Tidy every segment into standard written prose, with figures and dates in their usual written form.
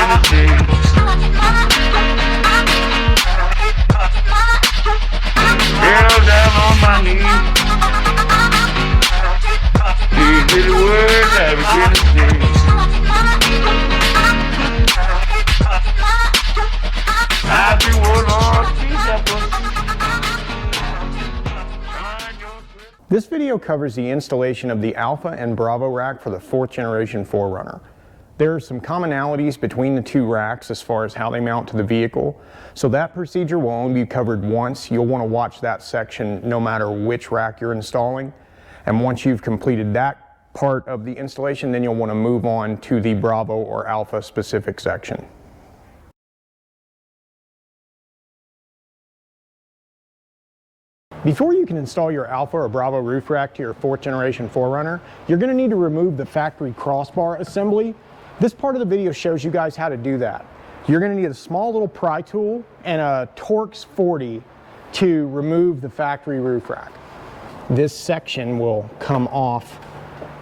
Girl down on my knees. These little words I begin to sing. I've been holding on to that one. This video covers the installation of the Alpha and Bravo rack for the 4th generation 4Runner. There are some commonalities between the two racks as far as how they mount to the vehicle, so that procedure will only be covered once. You'll want to watch that section no matter which rack you're installing, and once you've completed that part of the installation, then you'll want to move on to the Bravo or Alpha specific section. Before you can install your Alpha or Bravo roof rack to your 4th generation 4Runner, you're going to need to remove the factory crossbar assembly. This part of the video shows you guys how to do that. You're going to need a small little pry tool and a Torx 40 to remove the factory roof rack. This section will come off,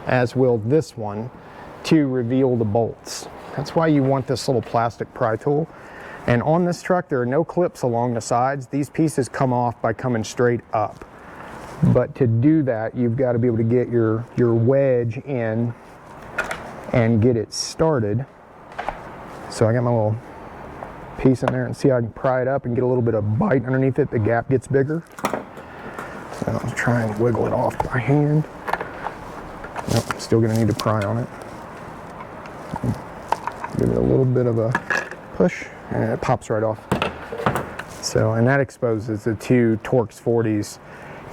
as will this one, to reveal the bolts. That's why you want this little plastic pry tool. And on this truck, there are no clips along the sides. These pieces come off by coming straight up. But to do that, you've got to be able to get your wedge in and get it started. So I got my little piece in there and see how I can pry it up and get a little bit of bite underneath it. The gap gets bigger. So I'll try and wiggle it off by hand. Nope, still gonna need to pry on it. Give it a little bit of a push and it pops right off. So, and that exposes the two Torx 40s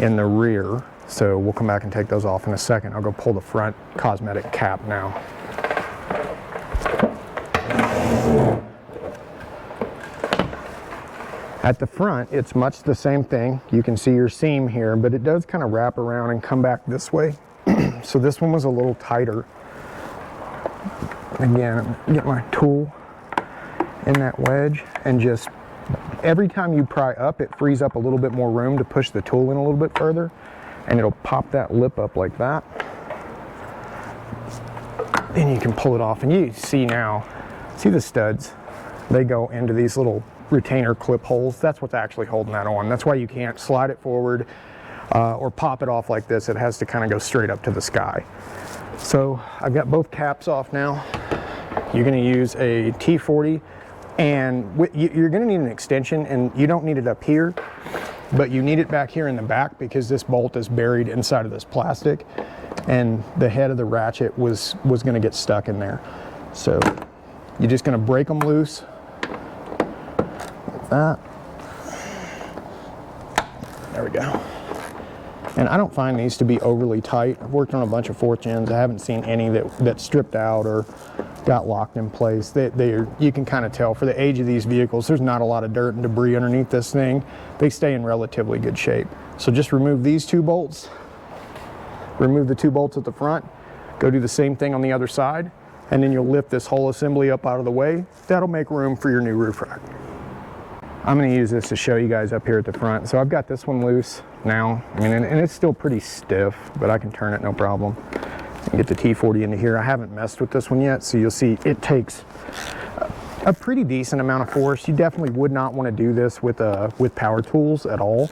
in the rear. So we'll come back and take those off in a second. I'll go pull the front Cosmetic Cap now. At the front, it's much the same thing. You can see your seam here, but it does kind of wrap around and come back this way. So this one was a little tighter. Again, get my tool in that wedge and just, every time you pry up, it frees up a little bit more room to push the tool in a little bit further, and it'll pop that lip up like that. Then you can pull it off, and you see now, see the studs? They go into these little retainer clip holes. That's what's actually holding that on. That's why you can't slide it forward or pop it off like this. It has to kind of go straight up to the sky. So I've got both caps off now. You're going to use a T40, and you're going to need an extension, and you don't need it up here, but you need it back here in the back because this bolt is buried inside of this plastic, and the head of the ratchet was going to get stuck in there. So you're just going to break them loose like that. There we go. And I don't find these to be overly tight. I've worked on a bunch of 4th gens. I haven't seen any that stripped out or got locked in place. You can kind of tell for the age of these vehicles, there's not a lot of dirt and debris underneath this thing. They stay in relatively good shape. So just remove these 2 bolts, remove the 2 bolts at the front, go do the same thing on the other side, and then you'll lift this whole assembly up out of the way. That'll make room for your new roof rack. I'm going to use this to show you guys up here at the front. So I've got this one loose now. I mean, and it's still pretty stiff, but I can turn it no problem. And get the T40 into here. I haven't messed with this one yet, so you'll see it takes a pretty decent amount of force. You definitely would not want to do this with power tools at all.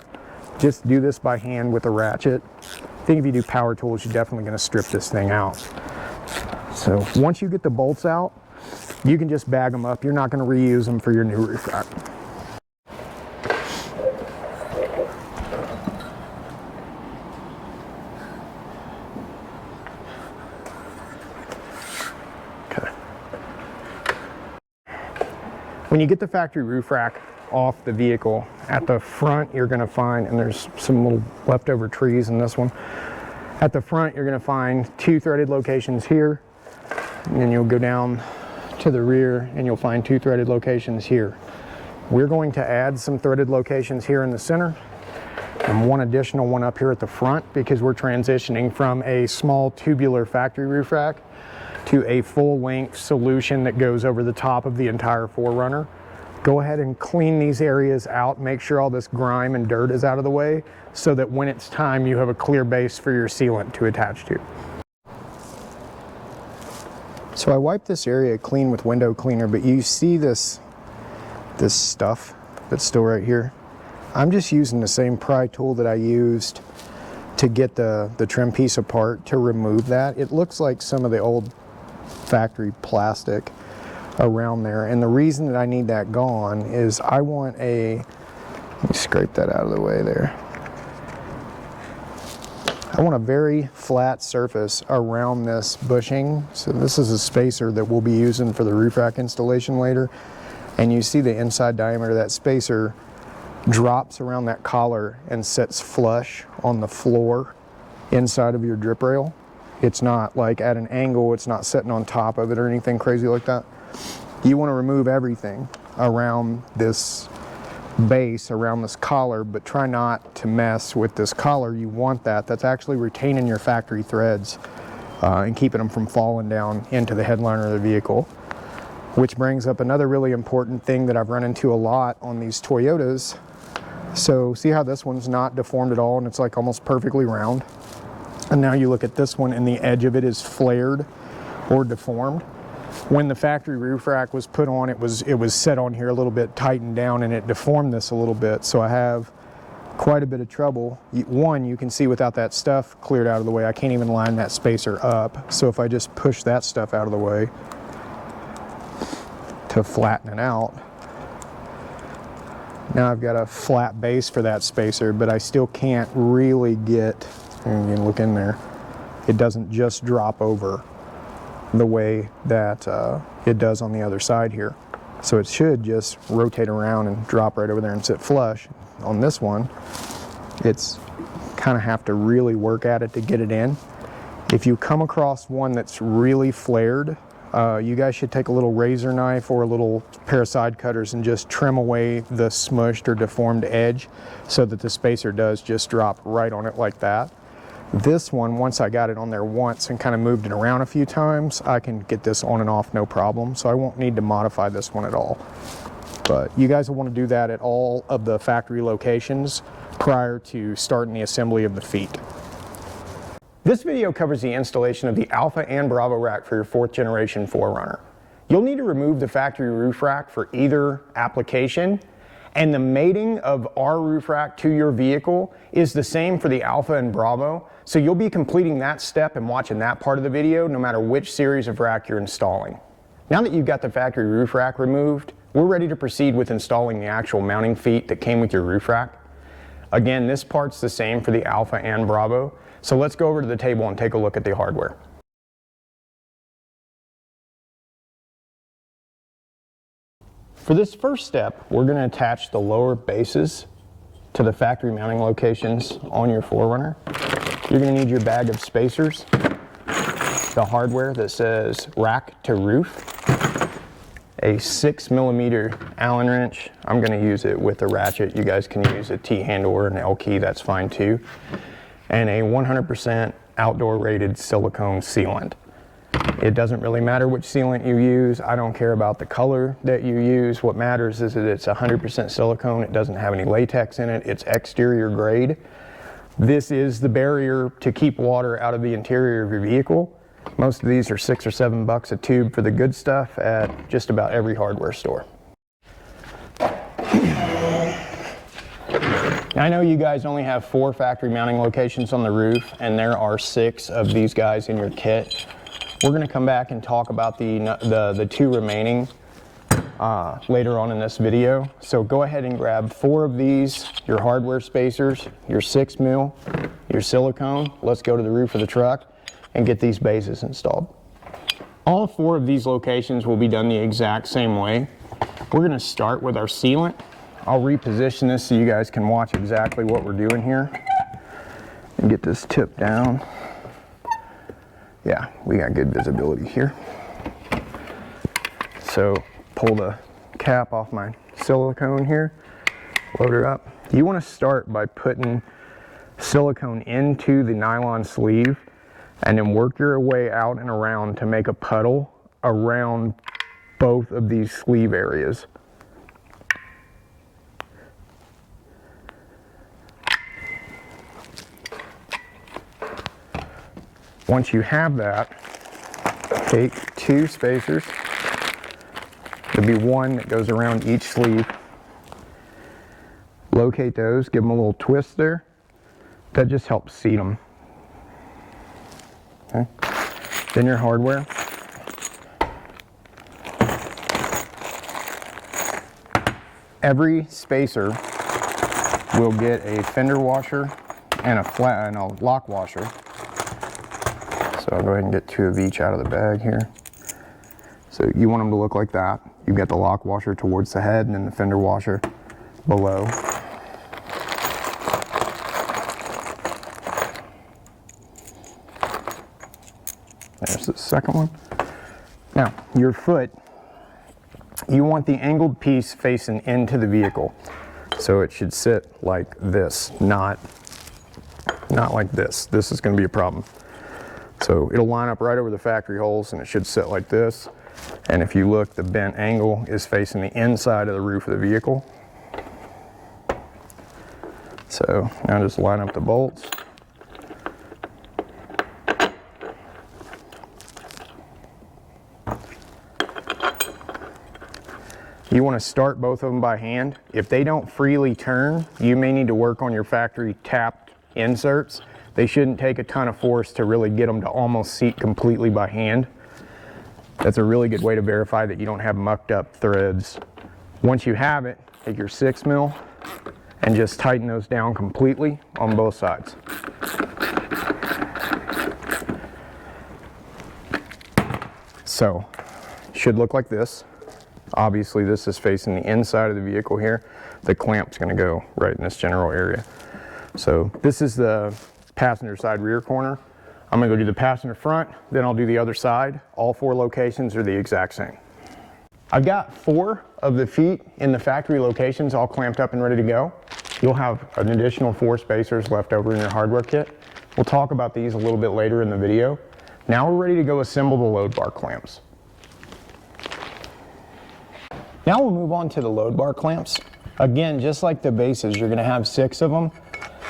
Just do this by hand with a ratchet. I think if you do power tools, you're definitely going to strip this thing out. So once you get the bolts out, you can just bag them up. You're not going to reuse them for your new roof rack. When you get the factory roof rack off the vehicle, at the front you're going to find, and there's some little leftover trees in this one, at the front you're going to find 2 threaded locations here, and then you'll go down to the rear and you'll find 2 threaded locations here. We're going to add some threaded locations here in the center and one additional one up here at the front because we're transitioning from a small tubular factory roof rack to a full-length solution that goes over the top of the entire 4Runner. Go ahead and clean these areas out, make sure all this grime and dirt is out of the way so that when it's time you have a clear base for your sealant to attach to. So I wiped this area clean with window cleaner, but you see this stuff that's still right here. I'm just using the same pry tool that I used to get the trim piece apart to remove that. It looks like some of the old factory plastic around there, and the reason that I need that gone is I want let me scrape that out of the way there. I want a very flat surface around this bushing. So this is a spacer that we'll be using for the roof rack installation later. And you see the inside diameter of that spacer drops around that collar and sits flush on the floor inside of your drip rail. It's not like at an angle, it's not sitting on top of it or anything crazy like that. You want to remove everything around this base, around this collar, but try not to mess with this collar. You want that's actually retaining your factory threads and keeping them from falling down into the headliner of the vehicle. Which brings up another really important thing that I've run into a lot on these Toyotas. So see how this one's not deformed at all and it's like almost perfectly round? And now you look at this one and the edge of it is flared or deformed. When the factory roof rack was put on, it was set on here a little bit, tightened down, and it deformed this a little bit. So I have quite a bit of trouble. One, you can see without that stuff cleared out of the way, I can't even line that spacer up. So if I just push that stuff out of the way to flatten it out, now I've got a flat base for that spacer, but I still can't really get, and you can look in there, it doesn't just drop over the way that it does on the other side here. So it should just rotate around and drop right over there and sit flush. On this one, it's kind of have to really work at it to get it in. If you come across one that's really flared, you guys should take a little razor knife or a little pair of side cutters and just trim away the smushed or deformed edge so that the spacer does just drop right on it like that. This one, once I got it on there once and kind of moved it around a few times, I can get this on and off no problem. So I won't need to modify this one at all. But you guys will want to do that at all of the factory locations prior to starting the assembly of the feet. This video covers the installation of the Alpha and Bravo rack for your 4th generation 4Runner. You'll need to remove the factory roof rack for either application, and the mating of our roof rack to your vehicle is the same for the Alpha and Bravo, so you'll be completing that step and watching that part of the video no matter which series of rack you're installing. Now that you've got the factory roof rack removed, we're ready to proceed with installing the actual mounting feet that came with your roof rack. Again, this part's the same for the Alpha and Bravo, so let's go over to the table and take a look at the hardware. For this first step, we're going to attach the lower bases to the factory mounting locations on your 4Runner. You're going to need your bag of spacers, the hardware that says rack to roof, a 6mm Allen wrench. I'm going to use it with a ratchet. You guys can use a T-handle or an L key, that's fine too. And a 100% outdoor rated silicone sealant. It doesn't really matter which sealant you use. I don't care about the color that you use. What matters is that it's 100% silicone. It doesn't have any latex in it. It's exterior grade. This is the barrier to keep water out of the interior of your vehicle. Most of these are $6 or $7 a tube for the good stuff at just about every hardware store. I know you guys only have 4 factory mounting locations on the roof, and there are 6 of these guys in your kit. We're going to come back and talk about the 2 remaining later on in this video. So go ahead and grab 4 of these, your hardware spacers, your 6mm, your silicone. Let's go to the roof of the truck and get these bases installed. All 4 of these locations will be done the exact same way. We're going to start with our sealant. I'll reposition this so you guys can watch exactly what we're doing here and get this tip down. Yeah, we got good visibility here. So pull the cap off my silicone here, load her up. You want to start by putting silicone into the nylon sleeve and then work your way out and around to make a puddle around both of these sleeve areas. Once you have that, take 2 spacers. There'll be one that goes around each sleeve. Locate those, give them a little twist there. That just helps seat them. Okay. Then your hardware. Every spacer will get a fender washer and a lock washer. So I'll go ahead and get 2 of each out of the bag here. So you want them to look like that. You've got the lock washer towards the head and then the fender washer below. There's the second one. Now, your foot, you want the angled piece facing into the vehicle. So it should sit like this, not like this. This is going to be a problem. So it'll line up right over the factory holes and it should sit like this. And if you look, the bent angle is facing the inside of the roof of the vehicle. So now just line up the bolts. You want to start both of them by hand. If they don't freely turn, you may need to work on your factory tapped inserts. They shouldn't take a ton of force to really get them to almost seat completely by hand. That's a really good way to verify that you don't have mucked up threads. Once you have it, take your 6mm and just tighten those down completely on both sides. So, it should look like this. Obviously this is facing the inside of the vehicle here. The clamp's going to go right in this general area. So this is the passenger side rear corner. I'm going to go do the passenger front, then I'll do the other side. All 4 locations are the exact same. I've got 4 of the feet in the factory locations all clamped up and ready to go. You'll have an additional 4 spacers left over in your hardware kit. We'll talk about these a little bit later in the video. Now we're ready to go assemble the load bar clamps. Now we'll move on to the load bar clamps. Again, just like the bases, you're going to have 6 of them.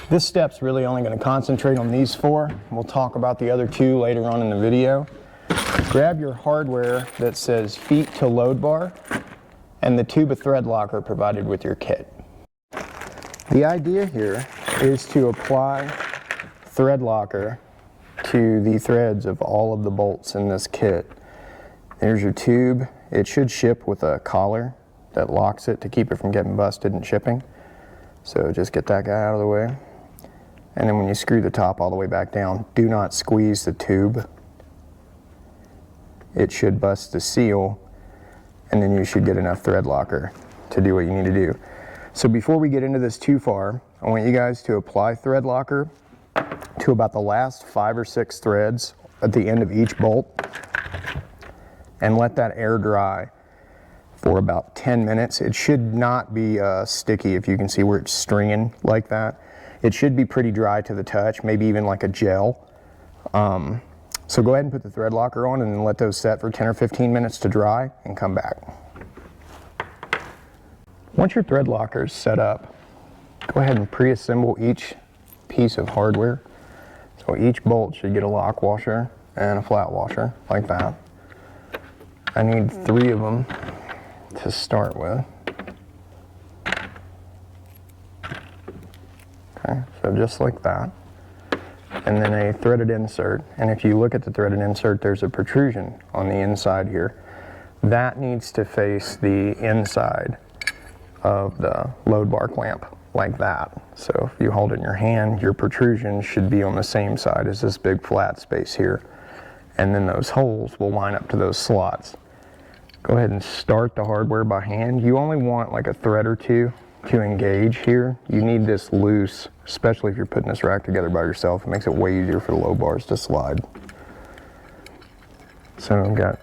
This step's really only going to concentrate on these 4. We'll talk about the other 2 later on in the video. Grab your hardware that says feet to load bar and the tube of thread locker provided with your kit. The idea here is to apply thread locker to the threads of all of the bolts in this kit. There's your tube. It should ship with a collar that locks it to keep it from getting busted and shipping. So just get that guy out of the way. And then when you screw the top all the way back down, do not squeeze the tube. It should bust the seal, and then you should get enough thread locker to do what you need to do. So before we get into this too far, I want you guys to apply thread locker to about the last 5 or 6 threads at the end of each bolt and let that air dry for about 10 minutes. It should not be sticky. If you can see where it's stringing like that, it should be pretty dry to the touch, maybe even like a gel. So go ahead and put the thread locker on and then let those set for 10 or 15 minutes to dry and come back. Once your thread locker is set up, go ahead and pre-assemble each piece of hardware. So each bolt should get a lock washer and a flat washer like that. I need 3 of them to start with. Okay, so just like that. And then a threaded insert. And if you look at the threaded insert, there's a protrusion on the inside here. That needs to face the inside of the load bar clamp like that. So if you hold it in your hand, your protrusion should be on the same side as this big flat space here. And then those holes will line up to those slots. Go ahead and start the hardware by hand. You only want like a thread or 2 to engage here. You need this loose, especially if you're putting this rack together by yourself. It makes it way easier for the low bars to slide. So I've got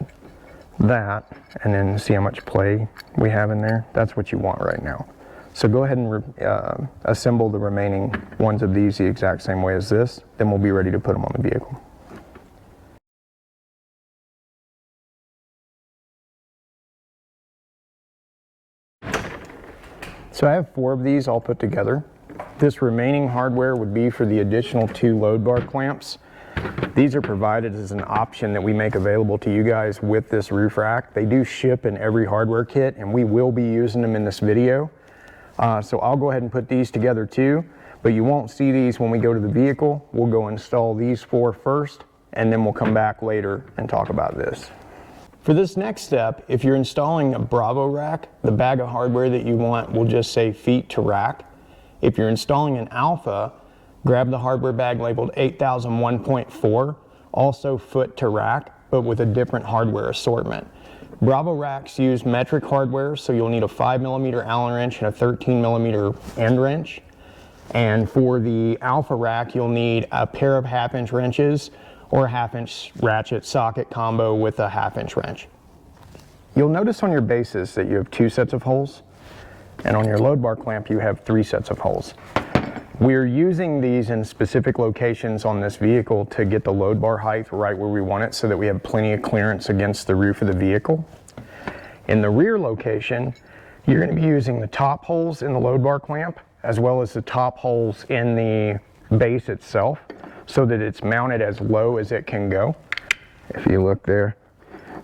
that, and then see how much play we have in there. That's what you want right now. So go ahead and assemble the remaining ones of these the exact same way as this. Then we'll be ready to put them on the vehicle. So I have 4 of these all put together. This remaining hardware would be for the additional 2 load bar clamps. These are provided as an option that we make available to you guys with this roof rack. They do ship in every hardware kit, and we will be using them in this video. So I'll go ahead and put these together too, but you won't see these when we go to the vehicle. We'll go install these four first, and then we'll come back later and talk about this. For this next step, if you're installing a Bravo rack, the bag of hardware that you want will just say feet to rack. If you're installing an Alpha, grab the hardware bag labeled 8001.4, also foot to rack, but with a different hardware assortment. Bravo racks use metric hardware, so you'll need a 5mm Allen wrench and a 13mm end wrench. And for the Alpha rack, you'll need a pair of 1/2-inch wrenches or a 1/2-inch ratchet socket combo with a 1/2-inch wrench. You'll notice on your bases that you have 2 sets of holes, and on your load bar clamp you have 3 sets of holes. We're using these in specific locations on this vehicle to get the load bar height right where we want it so that we have plenty of clearance against the roof of the vehicle. In the rear location, you're going to be using the top holes in the load bar clamp as well as the top holes in the base itself so that it's mounted as low as it can go. If you look there,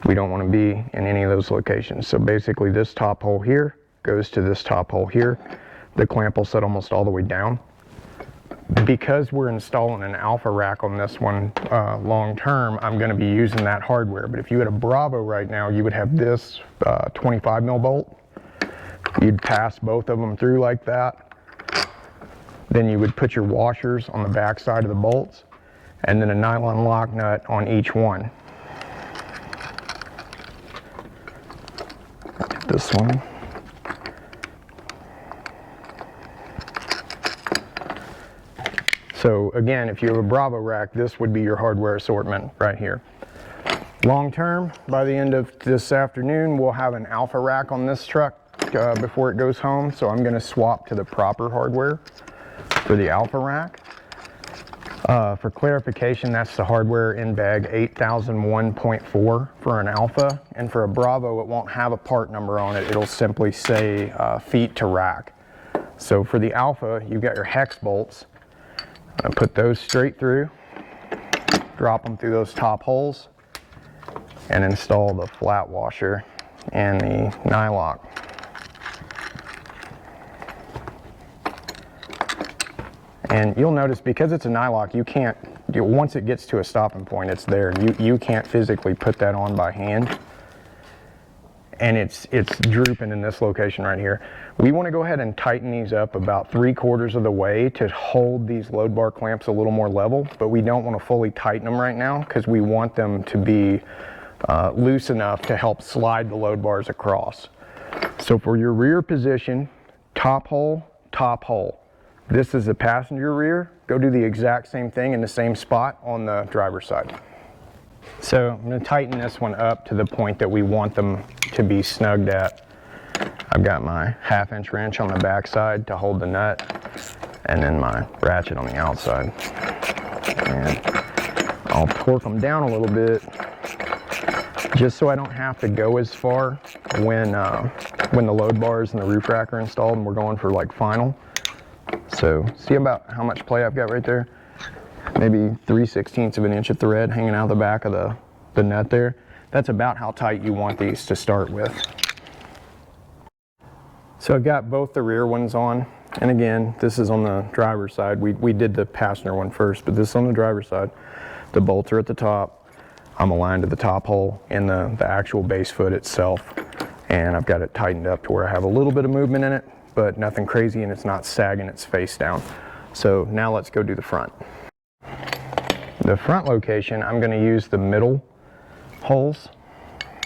we don't want to be in any of those locations. So basically this top hole here goes to this top hole here. The clamp will set almost all the way down. Because we're installing an Alpha rack on this one long term, I'm going to be using that hardware. But if you had a Bravo right now, you would have this 25mm bolt. You'd pass both of them through like that. Then you would put your washers on the back side of the bolts, and then a nylon lock nut on each one. This one. So again, if you have a Bravo rack, this would be your hardware assortment right here. Long term, by the end of this afternoon, we'll have an Alpha rack on this truck before it goes home. So I'm going to swap to the proper hardware for the Alpha rack. For clarification, that's the hardware in bag 8001.4 for an Alpha. And for a Bravo, it won't have a part number on it. It'll simply say feet to rack. So for the Alpha, you've got your hex bolts. I put those straight through, drop them through those top holes, and install the flat washer and the nylock. And you'll notice because it's a nylock, you can't, once it gets to a stopping point, it's there. You can't physically put that on by hand. And it's drooping in this location right here. We want to go ahead and tighten these up about 3/4 of the way to hold these load bar clamps a little more level, but we don't want to fully tighten them right now because we want them to be loose enough to help slide the load bars across. So for your rear position, top hole, top hole. This is the passenger rear. Go do the exact same thing in the same spot on the driver's side. So I'm going to tighten this one up to the point that we want them to be snugged at. I've got my 1/2-inch wrench on the back side to hold the nut, and then my ratchet on the outside. And I'll torque them down a little bit just so I don't have to go as far when the load bars and the roof rack are installed and we're going for like final. So see about how much play I've got right there? Maybe 3/16 of an inch of thread hanging out the back of the nut there. That's about how tight you want these to start with. So I've got both the rear ones on, and again, this is on the driver's side. We did the passenger one first, but this is on the driver's side. The bolts are at the top. I'm aligned to the top hole in the actual base foot itself, and I've got it tightened up to where I have a little bit of movement in it, but nothing crazy, and it's not sagging its face down. So now let's go do the front. The front location, I'm going to use the middle holes.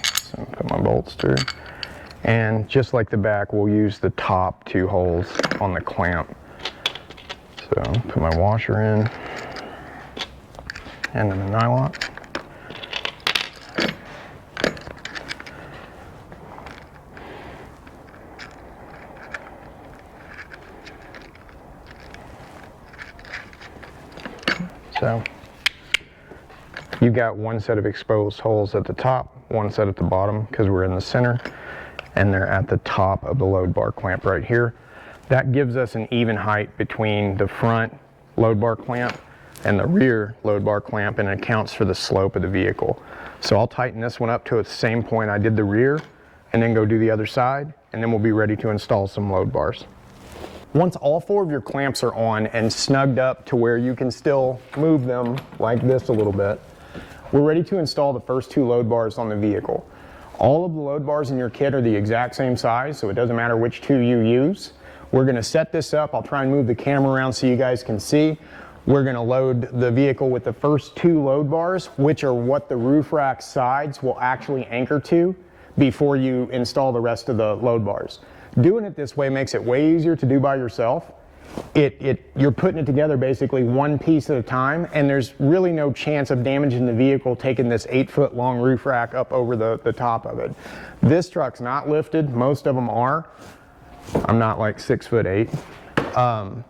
So put my bolts through. And just like the back, we'll use the top 2 holes on the clamp. So put my washer in, and then the nylock. So you've got one set of exposed holes at the top, one set at the bottom because we're in the center, and they're at the top of the load bar clamp right here. That gives us an even height between the front load bar clamp and the rear load bar clamp, and it accounts for the slope of the vehicle. So I'll tighten this one up to the same point I did the rear, and then go do the other side, and then we'll be ready to install some load bars. Once all 4 of your clamps are on and snugged up to where you can still move them like this a little bit, we're ready to install the first 2 load bars on the vehicle. All of the load bars in your kit are the exact same size, so it doesn't matter which 2 you use. We're going to set this up. I'll try and move the camera around so you guys can see. We're going to load the vehicle with the first 2 load bars, which are what the roof rack sides will actually anchor to before you install the rest of the load bars. Doing it this way makes it way easier to do by yourself. You're putting it together basically one piece at a time, and there's really no chance of damaging the vehicle taking this 8-foot long roof rack up over the top of it. This truck's not lifted. Most of them are. I'm not like 6'8".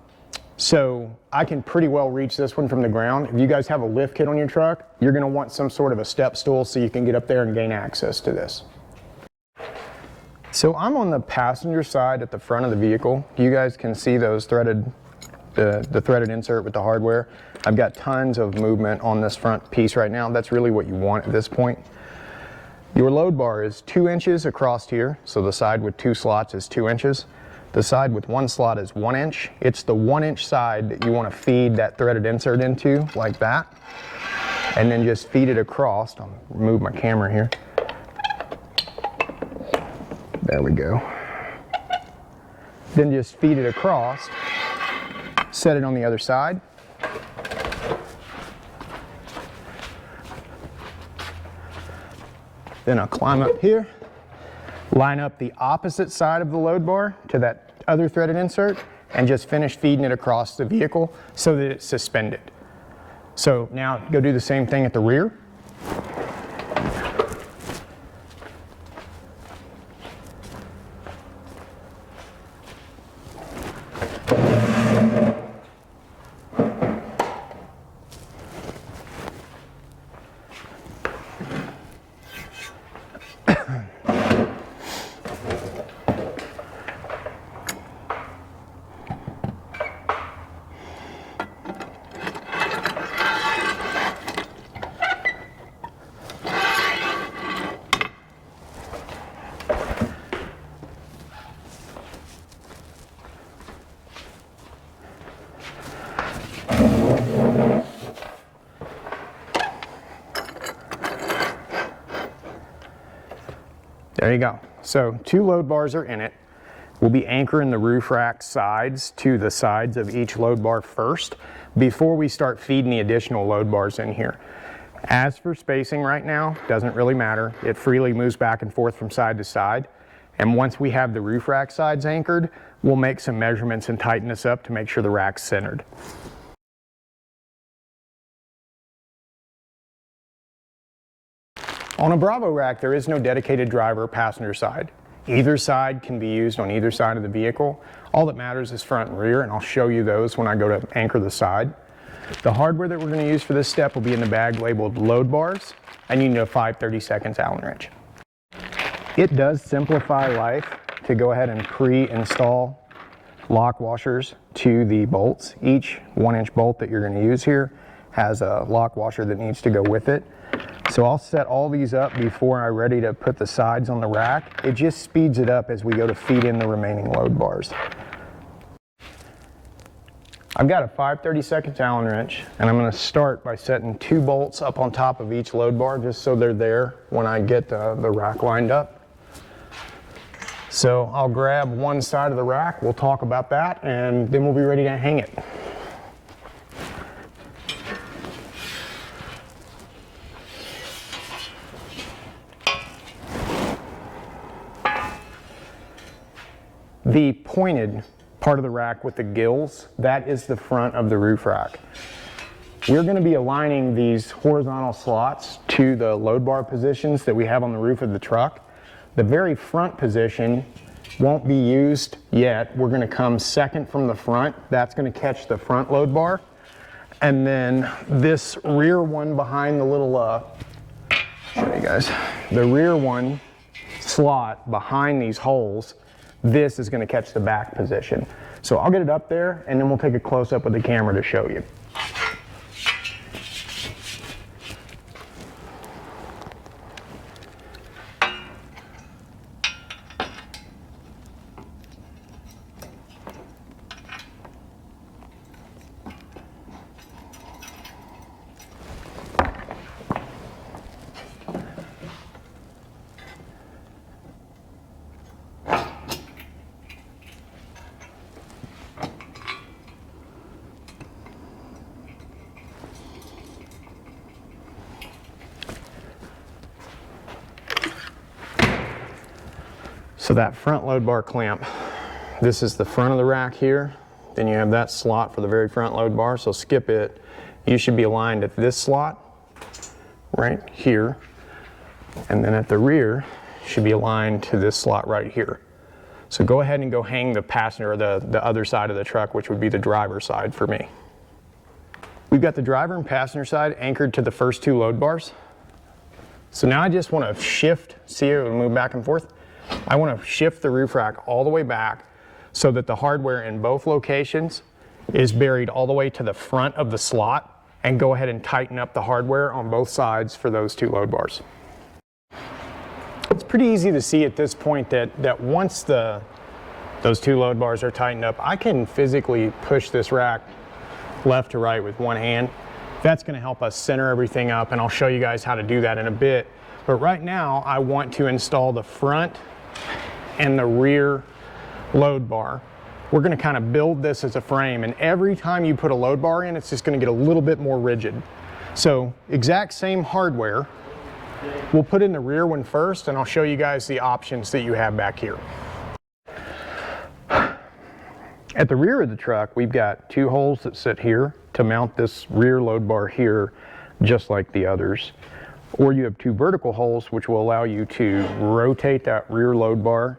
So I can pretty well reach this one from the ground. If you guys have a lift kit on your truck, you're going to want some sort of a step stool so you can get up there and gain access to this. So I'm on the passenger side at the front of the vehicle. You guys can see those threaded, the threaded insert with the hardware. I've got tons of movement on this front piece right now. That's really what you want at this point. Your load bar is 2 inches across here. So the side with 2 slots is 2 inches. The side with 1 slot is 1 inch. It's the 1-inch side that you want to feed that threaded insert into like that. And then just feed it across. I'll move my camera here. There we go. Then just feed it across, set it on the other side. Then I'll climb up here, line up the opposite side of the load bar to that other threaded insert, and just finish feeding it across the vehicle so that it's suspended. So now go do the same thing at the rear. There you go. So 2 load bars are in it. We'll be anchoring the roof rack sides to the sides of each load bar first before we start feeding the additional load bars in here. As for spacing right now, doesn't really matter. It freely moves back and forth from side to side. And once we have the roof rack sides anchored, we'll make some measurements and tighten this up to make sure the rack's centered. On a Bravo rack, there is no dedicated driver or passenger side. Either side can be used on either side of the vehicle. All that matters is front and rear, and I'll show you those when I go to anchor the side. The hardware that we're going to use for this step will be in the bag labeled load bars, and you need a 5/32 Allen wrench. It does simplify life to go ahead and pre-install lock washers to the bolts. Each 1-inch bolt that you're going to use here has a lock washer that needs to go with it. So I'll set all these up before I'm ready to put the sides on the rack. It just speeds it up as we go to feed in the remaining load bars. I've got a 5/32 Allen wrench, and I'm going to start by setting 2 bolts up on top of each load bar just so they're there when I get the rack lined up. So I'll grab one side of the rack, we'll talk about that, and then we'll be ready to hang it. The pointed part of the rack with the gills, that is the front of the roof rack. We're going to be aligning these horizontal slots to the load bar positions that we have on the roof of the truck. The very front position won't be used yet. We're going to come second from the front. That's going to catch the front load bar. And then this rear one behind the little, show you guys, the rear one slot behind these holes, this is going to catch the back position. So I'll get it up there and then we'll take a close up with the camera to show you. So that front load bar clamp, this is the front of the rack here. Then you have that slot for the very front load bar, so skip it. You should be aligned at this slot right here. And then at the rear, should be aligned to this slot right here. So go ahead and go hang the passenger, or the other side of the truck, which would be the driver's side for me. We've got the driver and passenger side anchored to the first two load bars. So now I just want to shift, see it will move back and forth. I want to shift the roof rack all the way back so that the hardware in both locations is buried all the way to the front of the slot, and go ahead and tighten up the hardware on both sides for those two load bars. It's pretty easy to see at this point that once those two load bars are tightened up, I can physically push this rack left to right with one hand. That's going to help us center everything up, and I'll show you guys how to do that in a bit. But right now I want to install the front and the rear load bar. We're going to kind of build this as a frame, and every time you put a load bar in, it's just going to get a little bit more rigid. So exact same hardware. We'll put in the rear one first, and I'll show you guys the options that you have back here. At the rear of the truck, we've got two holes that sit here to mount this rear load bar here, just like the others. Or you have two vertical holes, which will allow you to rotate that rear load bar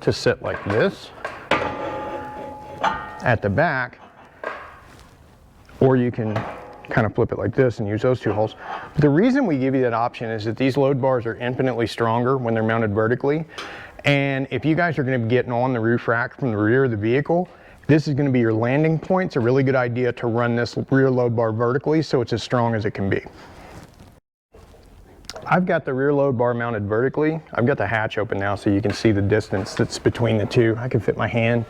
to sit like this at the back, or you can kind of flip it like this and use those two holes. But the reason we give you that option is that these load bars are infinitely stronger when they're mounted vertically. And if you guys are going to be getting on the roof rack from the rear of the vehicle, this is going to be your landing point. It's a really good idea to run this rear load bar vertically so it's as strong as it can be. I've got the rear load bar mounted vertically. I've got the hatch open now so you can see the distance that's between the two. I can fit my hand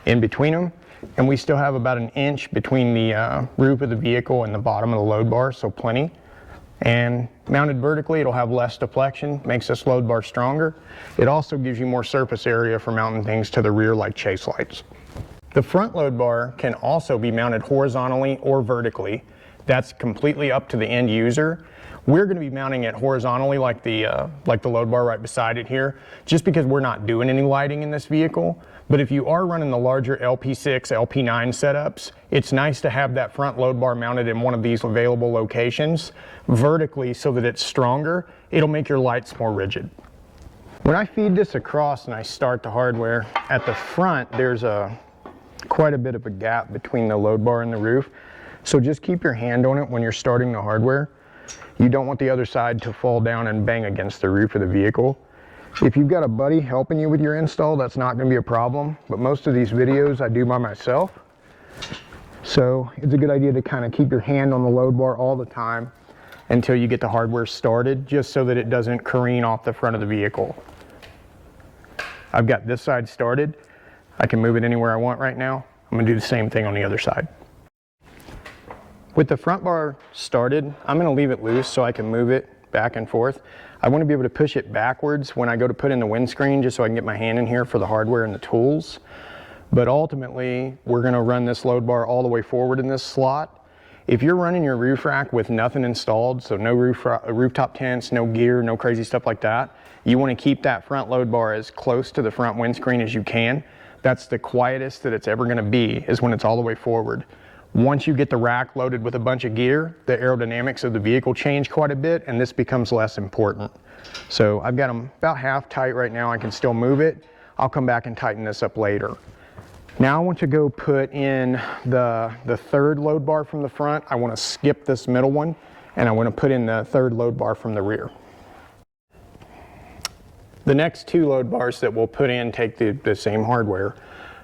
in between them, and we still have about an inch between the roof of the vehicle and the bottom of the load bar, so plenty. And mounted vertically, it'll have less deflection, makes this load bar stronger. It also gives you more surface area for mounting things to the rear, like chase lights. The front load bar can also be mounted horizontally or vertically. That's completely up to the end user. We're going to be mounting it horizontally like the load bar right beside it here, just because we're not doing any lighting in this vehicle. But if you are running the larger LP6, LP9 setups, it's nice to have that front load bar mounted in one of these available locations vertically so that it's stronger. It'll make your lights more rigid. When I feed this across and I start the hardware, at the front there's quite a bit of a gap between the load bar and the roof. So just keep your hand on it when you're starting the hardware. You don't want the other side to fall down and bang against the roof of the vehicle. If you've got a buddy helping you with your install, that's not going to be a problem, but most of these videos I do by myself. So it's a good idea to kind of keep your hand on the load bar all the time until you get the hardware started, just so that it doesn't careen off the front of the vehicle. I've got this side started. I can move it anywhere I want right now. I'm going to do the same thing on the other side. With the front bar started, I'm going to leave it loose so I can move it back and forth. I want to be able to push it backwards when I go to put in the windscreen, just so I can get my hand in here for the hardware and the tools. But ultimately, we're going to run this load bar all the way forward in this slot. If you're running your roof rack with nothing installed, so no rooftop tents, no gear, no crazy stuff like that, you want to keep that front load bar as close to the front windscreen as you can. That's the quietest that it's ever going to be, is when it's all the way forward. Once you get the rack loaded with a bunch of gear, the aerodynamics of the vehicle change quite a bit, and this becomes less important. So I've got them about half tight right now. I can still move it. I'll come back and tighten this up later. Now I want to go put in the third load bar from the front. I want to skip this middle one, and I want to put in the third load bar from the rear. The next two load bars that we'll put in take the same hardware.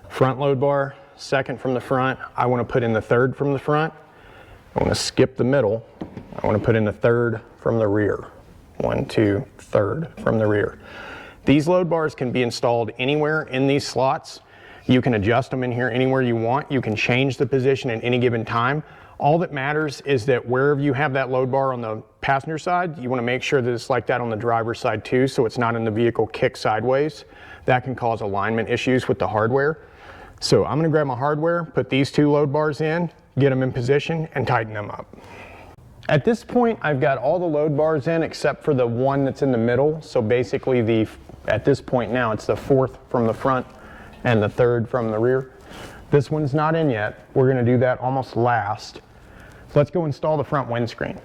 Front load bar, second from the front. I want to put in the third from the front. I want to skip the middle. I want to put in the third from the rear. 1, 2, third from the rear. These load bars can be installed anywhere in these slots. You can adjust them in here anywhere you want. You can change the position at any given time. All that matters is that wherever you have that load bar on the passenger side, you want to make sure that it's like that on the driver's side too, so it's not in the vehicle kicked sideways. That can cause alignment issues with the hardware. So I'm going to grab my hardware, put these two load bars in, get them in position, and tighten them up. At this point, I've got all the load bars in except for the one that's in the middle. So basically at this point now, it's the fourth from the front and the third from the rear. This one's not in yet. We're gonna do that almost last. Let's go install the front windscreen.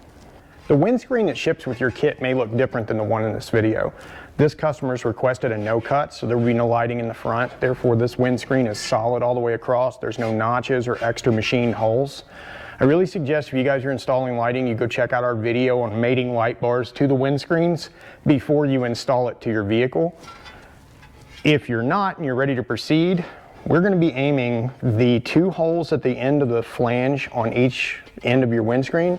The windscreen that ships with your kit may look different than the one in this video. This customer's requested a no cut, so there will be no lighting in the front. Therefore, this windscreen is solid all the way across. There's no notches or extra machined holes. I really suggest if you guys are installing lighting, you go check out our video on mating light bars to the windscreens before you install it to your vehicle. If you're not and you're ready to proceed, we're going to be aiming the 2 holes at the end of the flange on each end of your windscreen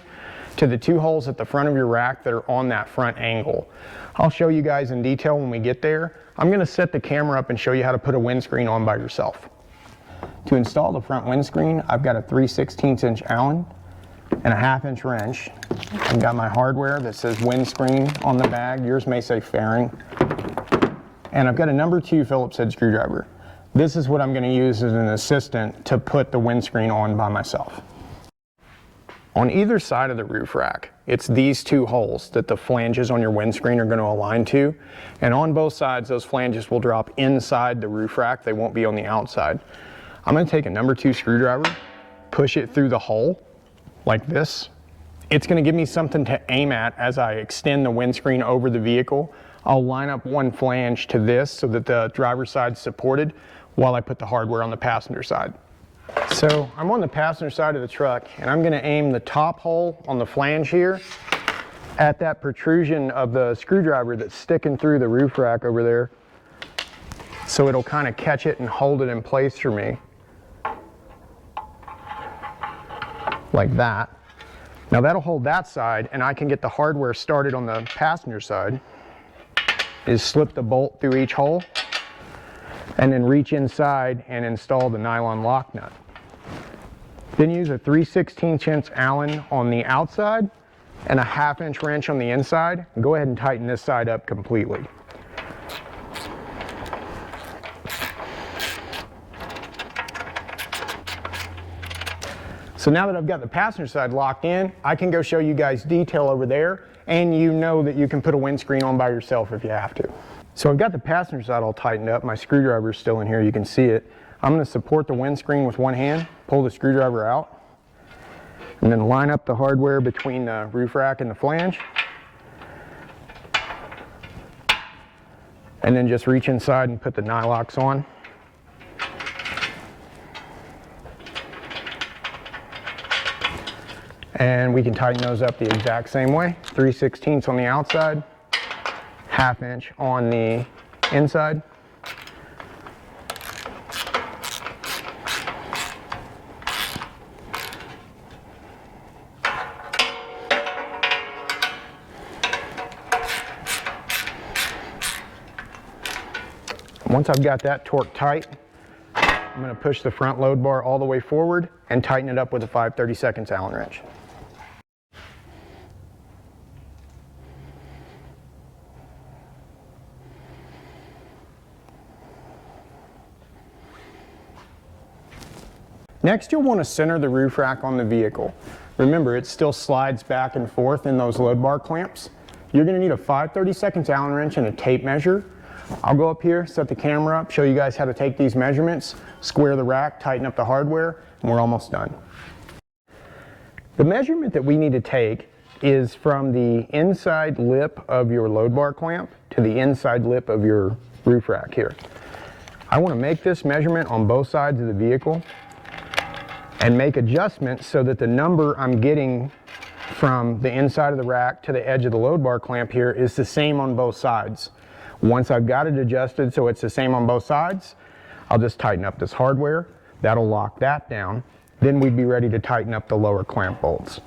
to the 2 holes at the front of your rack that are on that front angle. I'll show you guys in detail when we get there. I'm going to set the camera up and show you how to put a windscreen on by yourself. To install the front windscreen, I've got a 3/16 inch Allen and a 1/2 inch wrench. I've got my hardware that says windscreen on the bag. Yours may say fairing. And I've got a number 2 Phillips head screwdriver. This is what I'm going to use as an assistant to put the windscreen on by myself. On either side of the roof rack, it's these 2 holes that the flanges on your windscreen are going to align to. And on both sides, those flanges will drop inside the roof rack. They won't be on the outside. I'm going to take a number 2 screwdriver, push it through the hole like this. It's going to give me something to aim at as I extend the windscreen over the vehicle. I'll line up one flange to this so that the driver's side is supported while I put the hardware on the passenger side. So I'm on the passenger side of the truck and I'm going to aim the top hole on the flange here at that protrusion of the screwdriver that's sticking through the roof rack over there, so it'll kind of catch it and hold it in place for me like that. Now that'll hold that side and I can get the hardware started on the passenger side. Is slip the bolt through each hole and then reach inside and install the nylon lock nut. Then use a 3/16 inch Allen on the outside and a 1/2 inch wrench on the inside. And go ahead and tighten this side up completely. So now that I've got the passenger side locked in, I can go show you guys detail over there, and you know that you can put a windscreen on by yourself if you have to. So I've got the passenger side all tightened up. My screwdriver is still in here, you can see it. I'm going to support the windscreen with one hand, pull the screwdriver out, and then line up the hardware between the roof rack and the flange. And then just reach inside and put the nylocks on. And we can tighten those up the exact same way. 3/16 on the outside, 1/2 inch on the inside. Once I've got that torqued tight, I'm going to push the front load bar all the way forward and tighten it up with a 5/32 Allen wrench. Next, you'll want to center the roof rack on the vehicle. Remember, it still slides back and forth in those load bar clamps. You're going to need a 5/32 Allen wrench and a tape measure. I'll go up here, set the camera up, show you guys how to take these measurements, square the rack, tighten up the hardware, and we're almost done. The measurement that we need to take is from the inside lip of your load bar clamp to the inside lip of your roof rack here. I want to make this measurement on both sides of the vehicle and make adjustments so that the number I'm getting from the inside of the rack to the edge of the load bar clamp here is the same on both sides. Once I've got it adjusted so it's the same on both sides, I'll just tighten up this hardware. That'll lock that down. Then we'd be ready to tighten up the lower clamp bolts.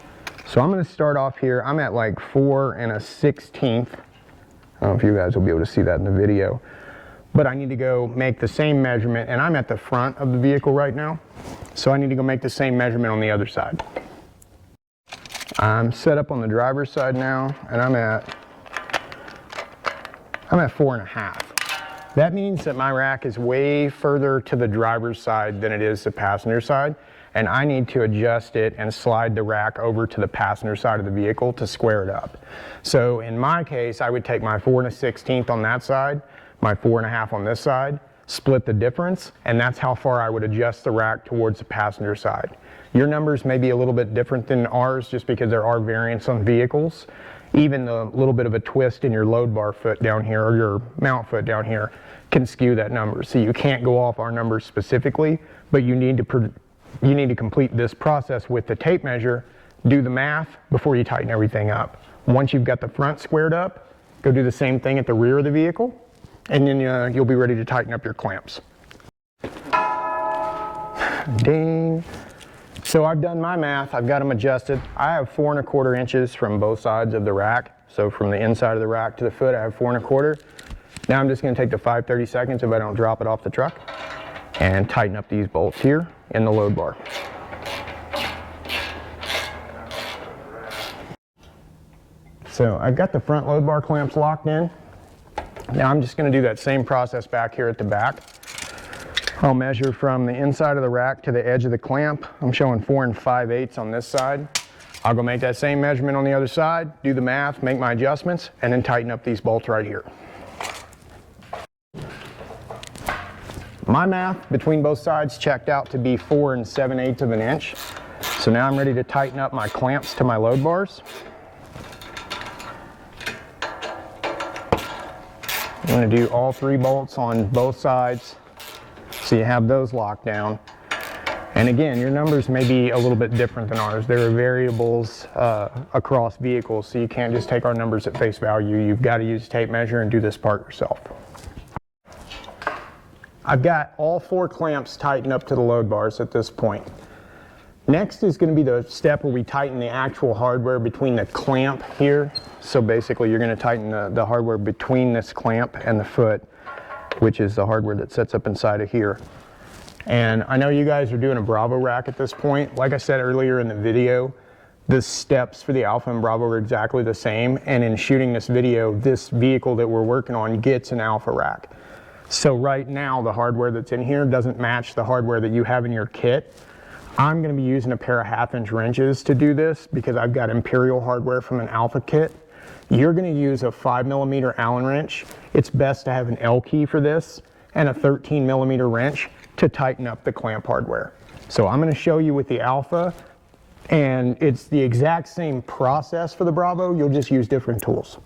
So I'm going to start off here. I'm at like 4 1/16. I don't know if you guys will be able to see that in the video. But I need to go make the same measurement, and I'm at the front of the vehicle right now. So I need to go make the same measurement on the other side. I'm set up on the driver's side now, and I'm at 4 1/2. That means that my rack is way further to the driver's side than it is the passenger side, and I need to adjust it and slide the rack over to the passenger side of the vehicle to square it up. So in my case, I would take my 4 1/16 on that side, my 4 1/2 on this side, split the difference, and that's how far I would adjust the rack towards the passenger side. Your numbers may be a little bit different than ours just because there are variants on vehicles. Even the little bit of a twist in your load bar foot down here or your mount foot down here can skew that number. So you can't go off our numbers specifically, but you need to complete this process with the tape measure, do the math before you tighten everything up. Once you've got the front squared up, go do the same thing at the rear of the vehicle, and then you'll be ready to tighten up your clamps. Ding. So I've done my math, I've got them adjusted. I have 4 1/4 inches from both sides of the rack. So from the inside of the rack to the foot, I have 4 1/4. Now I'm just gonna take the 5/32 if I don't drop it off the truck and tighten up these bolts here in the load bar. So I've got the front load bar clamps locked in. Now I'm just gonna do that same process back here at the back. I'll measure from the inside of the rack to the edge of the clamp. I'm showing 4 5/8 on this side. I'll go make that same measurement on the other side, do the math, make my adjustments, and then tighten up these bolts right here. My math between both sides checked out to be 4 7/8 of an inch. So now I'm ready to tighten up my clamps to my load bars. I'm going to do all 3 bolts on both sides. So you have those locked down. And again, your numbers may be a little bit different than ours. There are variables across vehicles, so you can't just take our numbers at face value. You've got to use a tape measure and do this part yourself. I've got all 4 clamps tightened up to the load bars at this point. Next is going to be the step where we tighten the actual hardware between the clamp here. So basically you're going to tighten the hardware between this clamp and the foot, which is the hardware that sits up inside of here. And I know you guys are doing a Bravo rack at this point. Like I said earlier in the video, the steps for the Alpha and Bravo are exactly the same. And in shooting this video, this vehicle that we're working on gets an Alpha rack. So right now, the hardware that's in here doesn't match the hardware that you have in your kit. I'm gonna be using a pair of 1/2-inch wrenches to do this because I've got Imperial hardware from an Alpha kit. You're going to use a 5mm Allen wrench. It's best to have an L key for this and a 13mm wrench to tighten up the clamp hardware. So I'm going to show you with the Alpha, and it's the exact same process for the Bravo. You'll just use different tools.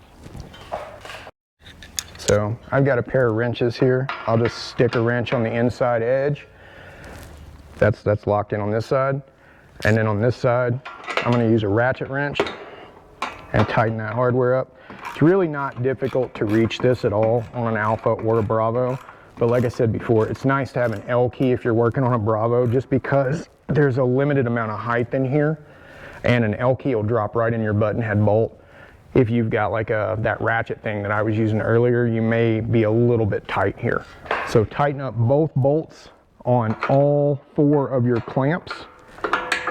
So I've got a pair of wrenches here. I'll just stick a wrench on the inside edge. That's locked in on this side. And then on this side, I'm going to use a ratchet wrench and tighten that hardware up. It's really not difficult to reach this at all on an Alpha or a Bravo, but like I said before, it's nice to have an L key if you're working on a Bravo just because there's a limited amount of height in here, and an L key will drop right in your button head bolt. If you've got like that ratchet thing that I was using earlier, you may be a little bit tight here. So tighten up both bolts on all 4 of your clamps,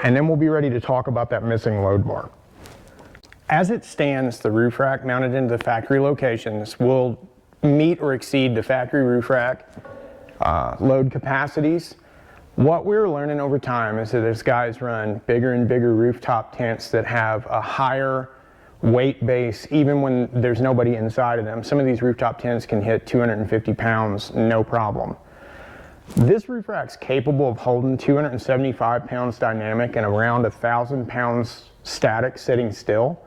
and then we'll be ready to talk about that missing load bar. As it stands, the roof rack mounted into the factory locations will meet or exceed the factory roof rack load capacities. What we're learning over time is that as guys run bigger and bigger rooftop tents that have a higher weight base, even when there's nobody inside of them, some of these rooftop tents can hit 250 pounds, no problem. This roof rack's capable of holding 275 pounds dynamic and around 1,000 pounds static sitting still.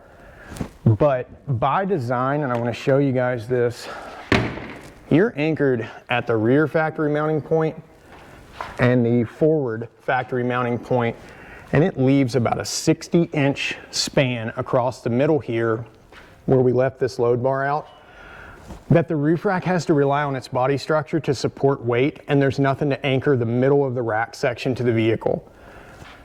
But by design, and I want to show you guys this, you're anchored at the rear factory mounting point and the forward factory mounting point, and it leaves about a 60-inch span across the middle here where we left this load bar out, that the roof rack has to rely on its body structure to support weight, and there's nothing to anchor the middle of the rack section to the vehicle.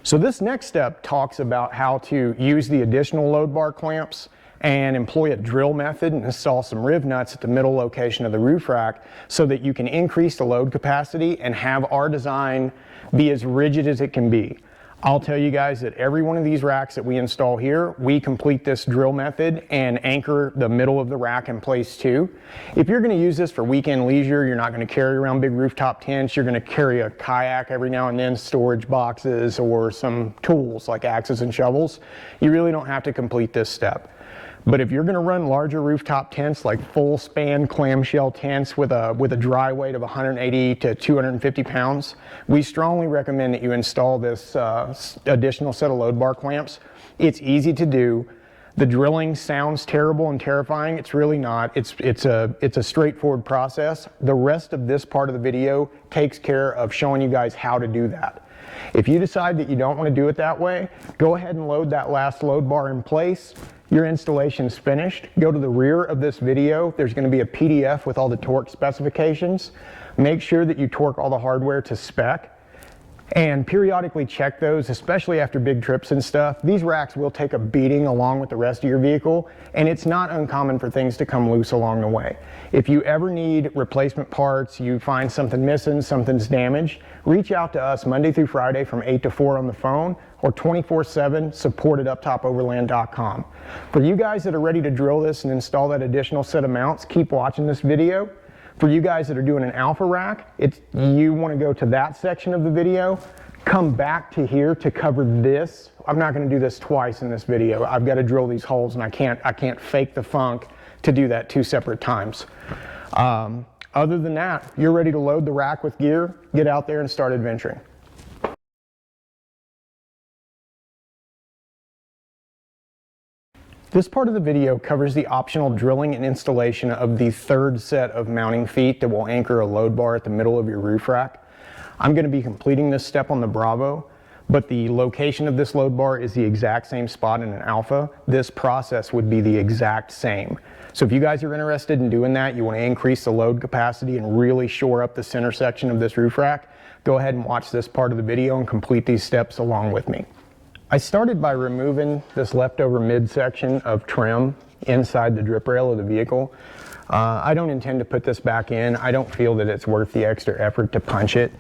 So this next step talks about how to use the additional load bar clamps and employ a drill method and install some riv nuts at the middle location of the roof rack so that you can increase the load capacity and have our design be as rigid as it can be. I'll tell you guys that every one of these racks that we install here, we complete this drill method and anchor the middle of the rack in place too. If you're going to use this for weekend leisure, you're not going to carry around big rooftop tents, you're going to carry a kayak every now and then, storage boxes, or some tools like axes and shovels, you really don't have to complete this step. But if you're going to run larger rooftop tents, like full span clamshell tents with a dry weight of 180 to 250 pounds, we strongly recommend that you install this additional set of load bar clamps. It's easy to do. The drilling sounds terrible and terrifying. It's really not. It's a straightforward process. The rest of this part of the video takes care of showing you guys how to do that. If you decide that you don't want to do it that way, go ahead and load that last load bar in place. Your installation's finished. Go to the rear of this video. There's going to be a PDF with all the torque specifications. Make sure that you torque all the hardware to spec, and periodically check those, especially after big trips and stuff. These racks will take a beating along with the rest of your vehicle, and it's not uncommon for things to come loose along the way. If you ever need replacement parts, you find something missing, something's damaged, reach out to us Monday through Friday from 8 to 4 on the phone, or 24/7 support at uptopoverland.com. For you guys that are ready to drill this and install that additional set of mounts, keep watching this video. For you guys that are doing an alpha rack, you want to go to that section of the video, come back to here to cover this. I'm not going to do this twice in this video. I've got to drill these holes, and I can't fake the funk to do that 2 separate times. Other than that, you're ready to load the rack with gear, get out there and start adventuring. This part of the video covers the optional drilling and installation of the third set of mounting feet that will anchor a load bar at the middle of your roof rack. I'm going to be completing this step on the Bravo, but the location of this load bar is the exact same spot in an Alpha. This process would be the exact same. So if you guys are interested in doing that, you want to increase the load capacity and really shore up the center section of this roof rack, go ahead and watch this part of the video and complete these steps along with me. I started by removing this leftover midsection of trim inside the drip rail of the vehicle. I don't intend to put this back in. I don't feel that it's worth the extra effort to punch it.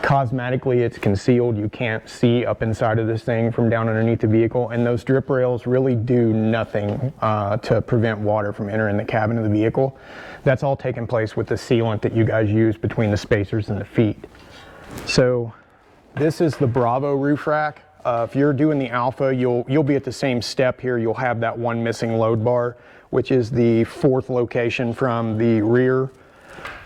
Cosmetically, it's concealed. You can't see up inside of this thing from down underneath the vehicle, and those drip rails really do nothing to prevent water from entering the cabin of the vehicle. That's all taking place with the sealant that you guys use between the spacers and the feet. So this is the Bravo roof rack. If you're doing the Alpha, you'll be at the same step here. You'll have that one missing load bar, which is the 4th location from the rear,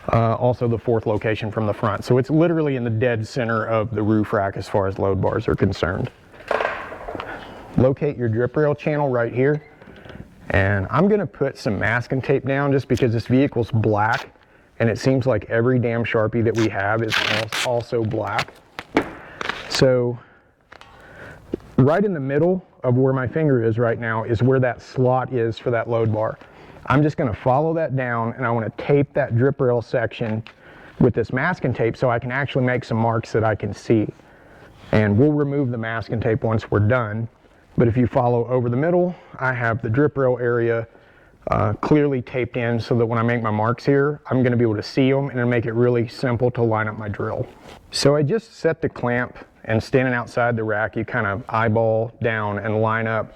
also the 4th location from the front. So it's literally in the dead center of the roof rack as far as load bars are concerned. Locate your drip rail channel right here, and I'm going to put some masking tape down just because this vehicle's black, and it seems like every damn Sharpie that we have is also black. So right in the middle of where my finger is right now is where that slot is for that load bar. I'm just going to follow that down, and I want to tape that drip rail section with this masking tape so I can actually make some marks that I can see. And we'll remove the masking tape once we're done. But if you follow over the middle, I have the drip rail area clearly taped in so that when I make my marks here, I'm going to be able to see them and it'll make it really simple to line up my drill. So I just set the clamp, and standing outside the rack, you kind of eyeball down and line up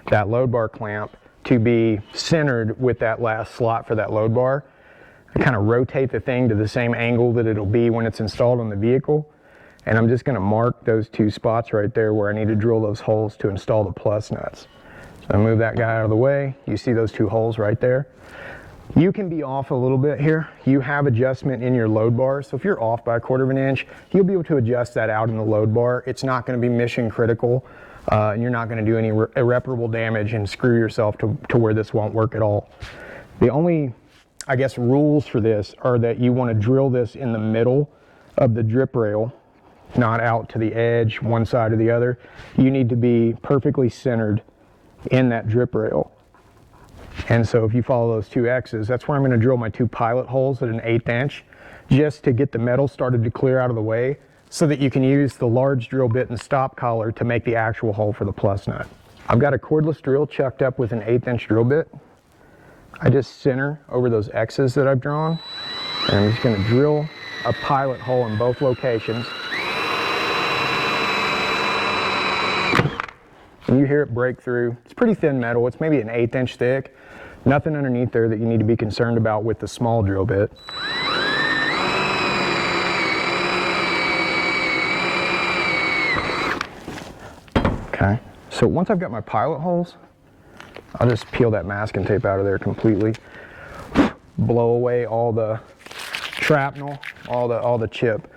that load bar clamp to be centered with that last slot for that load bar. I kind of rotate the thing to the same angle that it'll be when it's installed on the vehicle. And I'm just going to mark those 2 spots right there where I need to drill those holes to install the plus nuts. So I move that guy out of the way. You see those 2 holes right there. You can be off a little bit here. You have adjustment in your load bar. So if you're off by 1/4 inch, you'll be able to adjust that out in the load bar. It's not going to be mission critical, and you're not going to do any irreparable damage and screw yourself to where this won't work at all. The only, I guess, rules for this are that you want to drill this in the middle of the drip rail, not out to the edge, one side or the other. You need to be perfectly centered in that drip rail. And so if you follow those 2 X's, that's where I'm going to drill my 2 pilot holes at an 1/8 inch, just to get the metal started to clear out of the way so that you can use the large drill bit and stop collar to make the actual hole for the plus nut. I've got a cordless drill chucked up with an 1/8 inch drill bit. I just center over those X's that I've drawn, and I'm just going to drill a pilot hole in both locations. and you hear it break through. It's pretty thin metal. It's maybe an 1/8 inch thick. Nothing underneath there that you need to be concerned about with the small drill bit. Okay, so once I've got my pilot holes, I'll just peel that masking tape out of there completely. Blow away all the shrapnel, all the chip.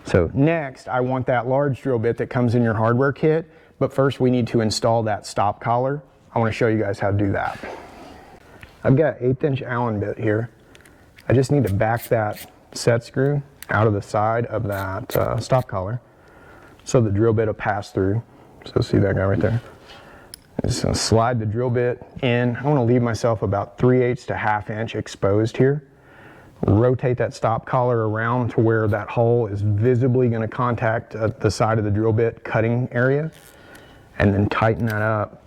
So next, I want that large drill bit that comes in your hardware kit, but first we need to install that stop collar. I want to show you guys how to do that. I've got 1/8 inch Allen bit here. I just need to back that set screw out of the side of that stop collar so the drill bit will pass through. So see that guy right there? I'm just going to slide the drill bit in. I want to leave myself about 3/8 to 1/2 inch exposed here. Rotate that stop collar around to where that hole is visibly going to contact the side of the drill bit cutting area, and then tighten that up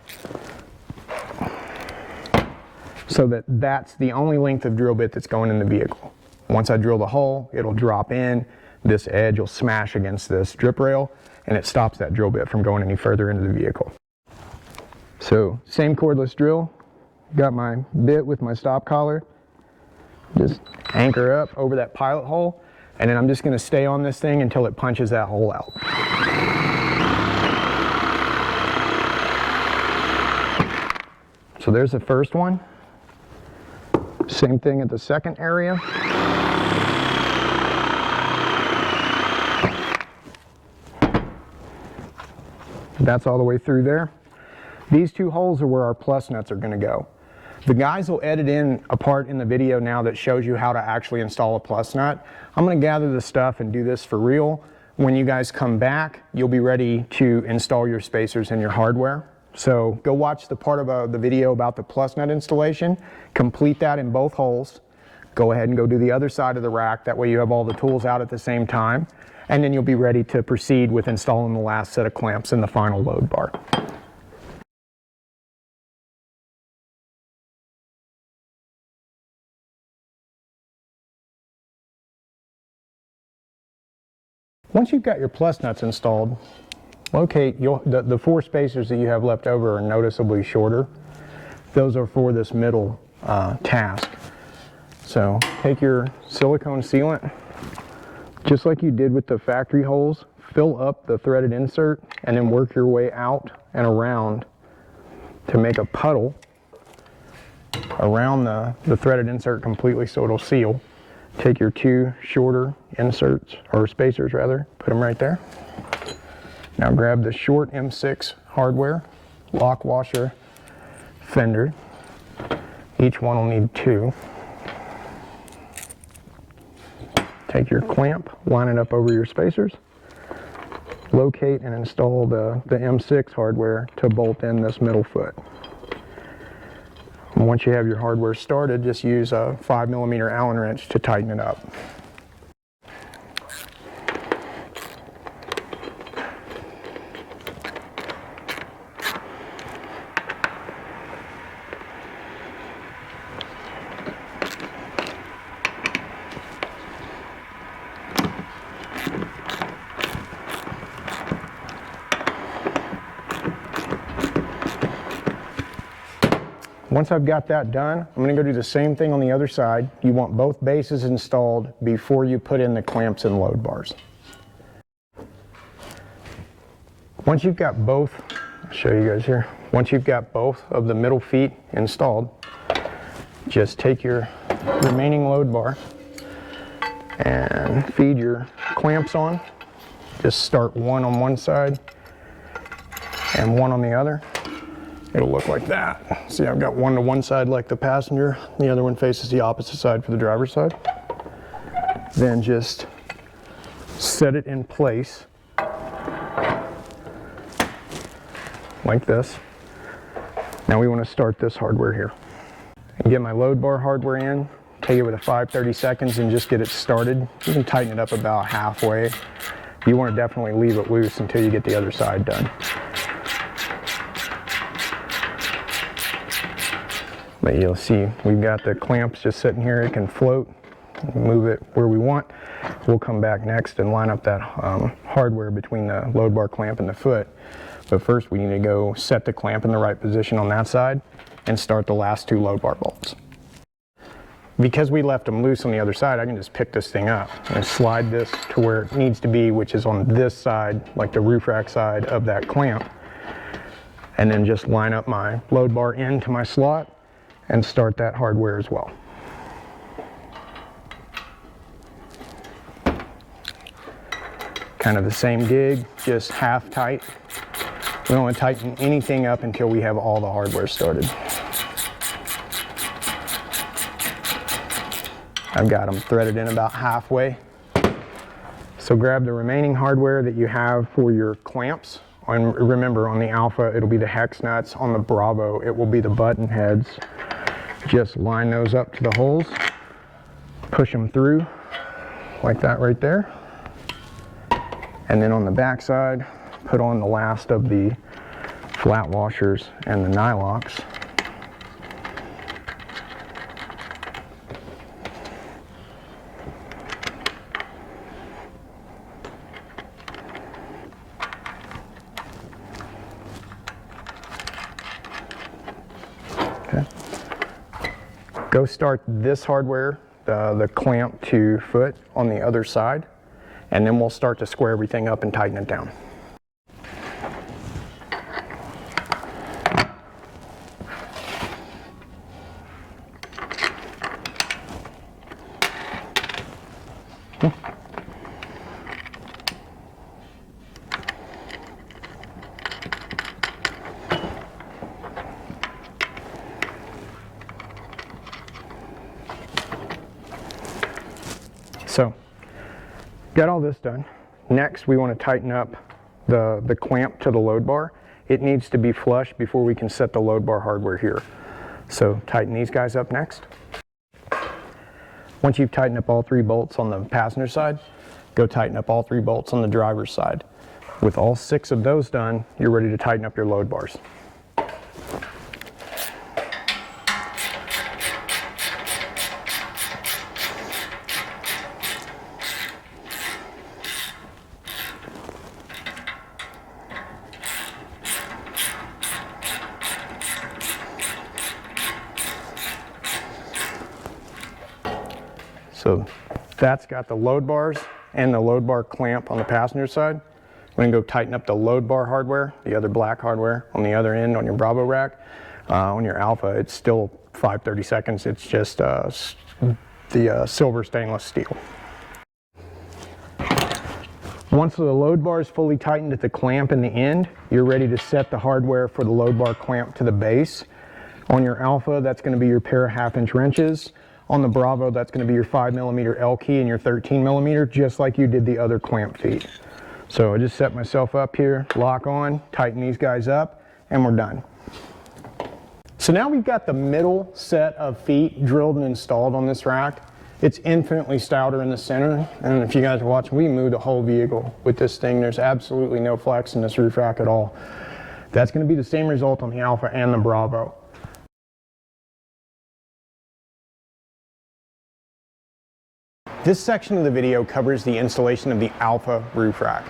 so that that's the only length of drill bit that's going in the vehicle. Once I drill the hole, it'll drop in, this edge will smash against this drip rail, and it stops that drill bit from going any further into the vehicle. So same cordless drill, got my bit with my stop collar, just anchor up over that pilot hole, and then I'm just going to stay on this thing until it punches that hole out. So there's the first one. Same thing at the second area. That's all the way through there. These two holes are where our plus nuts are going to go. The guys will edit in a part in the video now that shows you how to actually install a plus nut. I'm going to gather the stuff and do this for real. When you guys come back, you'll be ready to install your spacers in your hardware. So go watch the part of the video about the plus nut installation, complete that in both holes, go ahead and go do the other side of the rack, that way you have all the tools out at the same time, and then you'll be ready to proceed with installing the last set of clamps in the final load bar. Once you've got your plus nuts installed, locate the 4 spacers that you have left over are noticeably shorter. Those are for this middle task. So take your silicone sealant, just like you did with the factory holes, fill up the threaded insert and then work your way out and around to make a puddle around the threaded insert completely so it'll seal. Take your 2 shorter inserts, or spacers rather, put them right there. Now grab the short M6 hardware, lock washer, fender. Each one will need 2. Take your clamp, line it up over your spacers. Locate and install the M6 hardware to bolt in this middle foot. And once you have your hardware started, just use a 5mm Allen wrench to tighten it up. Once I've got that done, I'm going to go do the same thing on the other side. You want both bases installed before you put in the clamps and load bars. Once you've got both, I'll show you guys here. Once you've got both of the middle feet installed, just take your remaining load bar and feed your clamps on. Just start one on one side and one on the other. It'll look like that. See, I've got one to one side like the passenger, the other one faces the opposite side for the driver's side. Then just set it in place like this. Now we want to start this hardware here. And get my load bar hardware in, take it with a 5/32 and just get it started. You can tighten it up about halfway. You want to definitely leave it loose until you get the other side done. But you'll see we've got the clamps just sitting here. It can float, move it where we want. We'll come back next and line up that hardware between the load bar clamp and the foot. But first we need to go set the clamp in the right position on that side and start the last 2 load bar bolts. Because we left them loose on the other side, I can just pick this thing up and slide this to where it needs to be, which is on this side, like the roof rack side of that clamp. And then just line up my load bar into my slot and start that hardware as well. Kind of the same dig, just half tight. We don't want to tighten anything up until we have all the hardware started. I've got them threaded in about halfway. So grab the remaining hardware that you have for your clamps. And remember, on the Alpha, it'll be the hex nuts. On the Bravo, it will be the button heads. Just line those up to the holes, push them through like that right there. And then on the back side, put on the last of the flat washers and the nylocks. Okay. Go start this hardware, the clamp to foot on the other side, and then we'll start to square everything up and tighten it down. So, got all this done. Next, we want to tighten up the clamp to the load bar. It needs to be flush before we can set the load bar hardware here. So, tighten these guys up next. Once you've tightened up all 3 bolts on the passenger side, go tighten up all 3 bolts on the driver's side. With all 6 of those done, you're ready to tighten up your load bars. So that's got the load bars and the load bar clamp on the passenger side. We're going to go tighten up the load bar hardware, the other black hardware on the other end on your Bravo rack. On your Alpha, it's still 5/30 seconds. It's just the silver stainless steel. Once the load bar is fully tightened at the clamp and the end, you're ready to set the hardware for the load bar clamp to the base. On your Alpha, that's going to be your pair of 1/2-inch wrenches. On the Bravo, that's going to be your 5mm L key and your 13mm, just like you did the other clamp feet. So I just set myself up here, lock on, tighten these guys up, and we're done. So now we've got the middle set of feet drilled and installed on this rack. It's infinitely stouter in the center, and if you guys are watching, we moved the whole vehicle with this thing. There's absolutely no flex in this roof rack at all. That's going to be the same result on the Alpha and the Bravo. This section of the video covers the installation of the Alpha roof rack.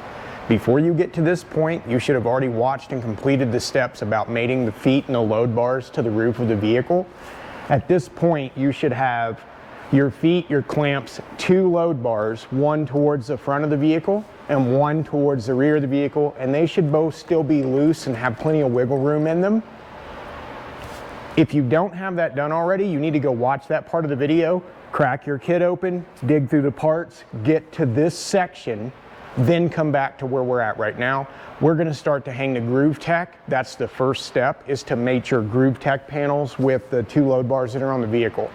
Before you get to this point, you should have already watched and completed the steps about mating the feet and the load bars to the roof of the vehicle. At this point, you should have your feet, your clamps, 2 load bars, one towards the front of the vehicle and one towards the rear of the vehicle, and they should both still be loose and have plenty of wiggle room in them. If you don't have that done already, you need to go watch that part of the video, crack your kit open, dig through the parts, get to this section, then come back to where we're at right now. We're going to start to hang the Groove Tech. That's the first step, is to mate your Groove Tech panels with the 2 load bars that are on the vehicle.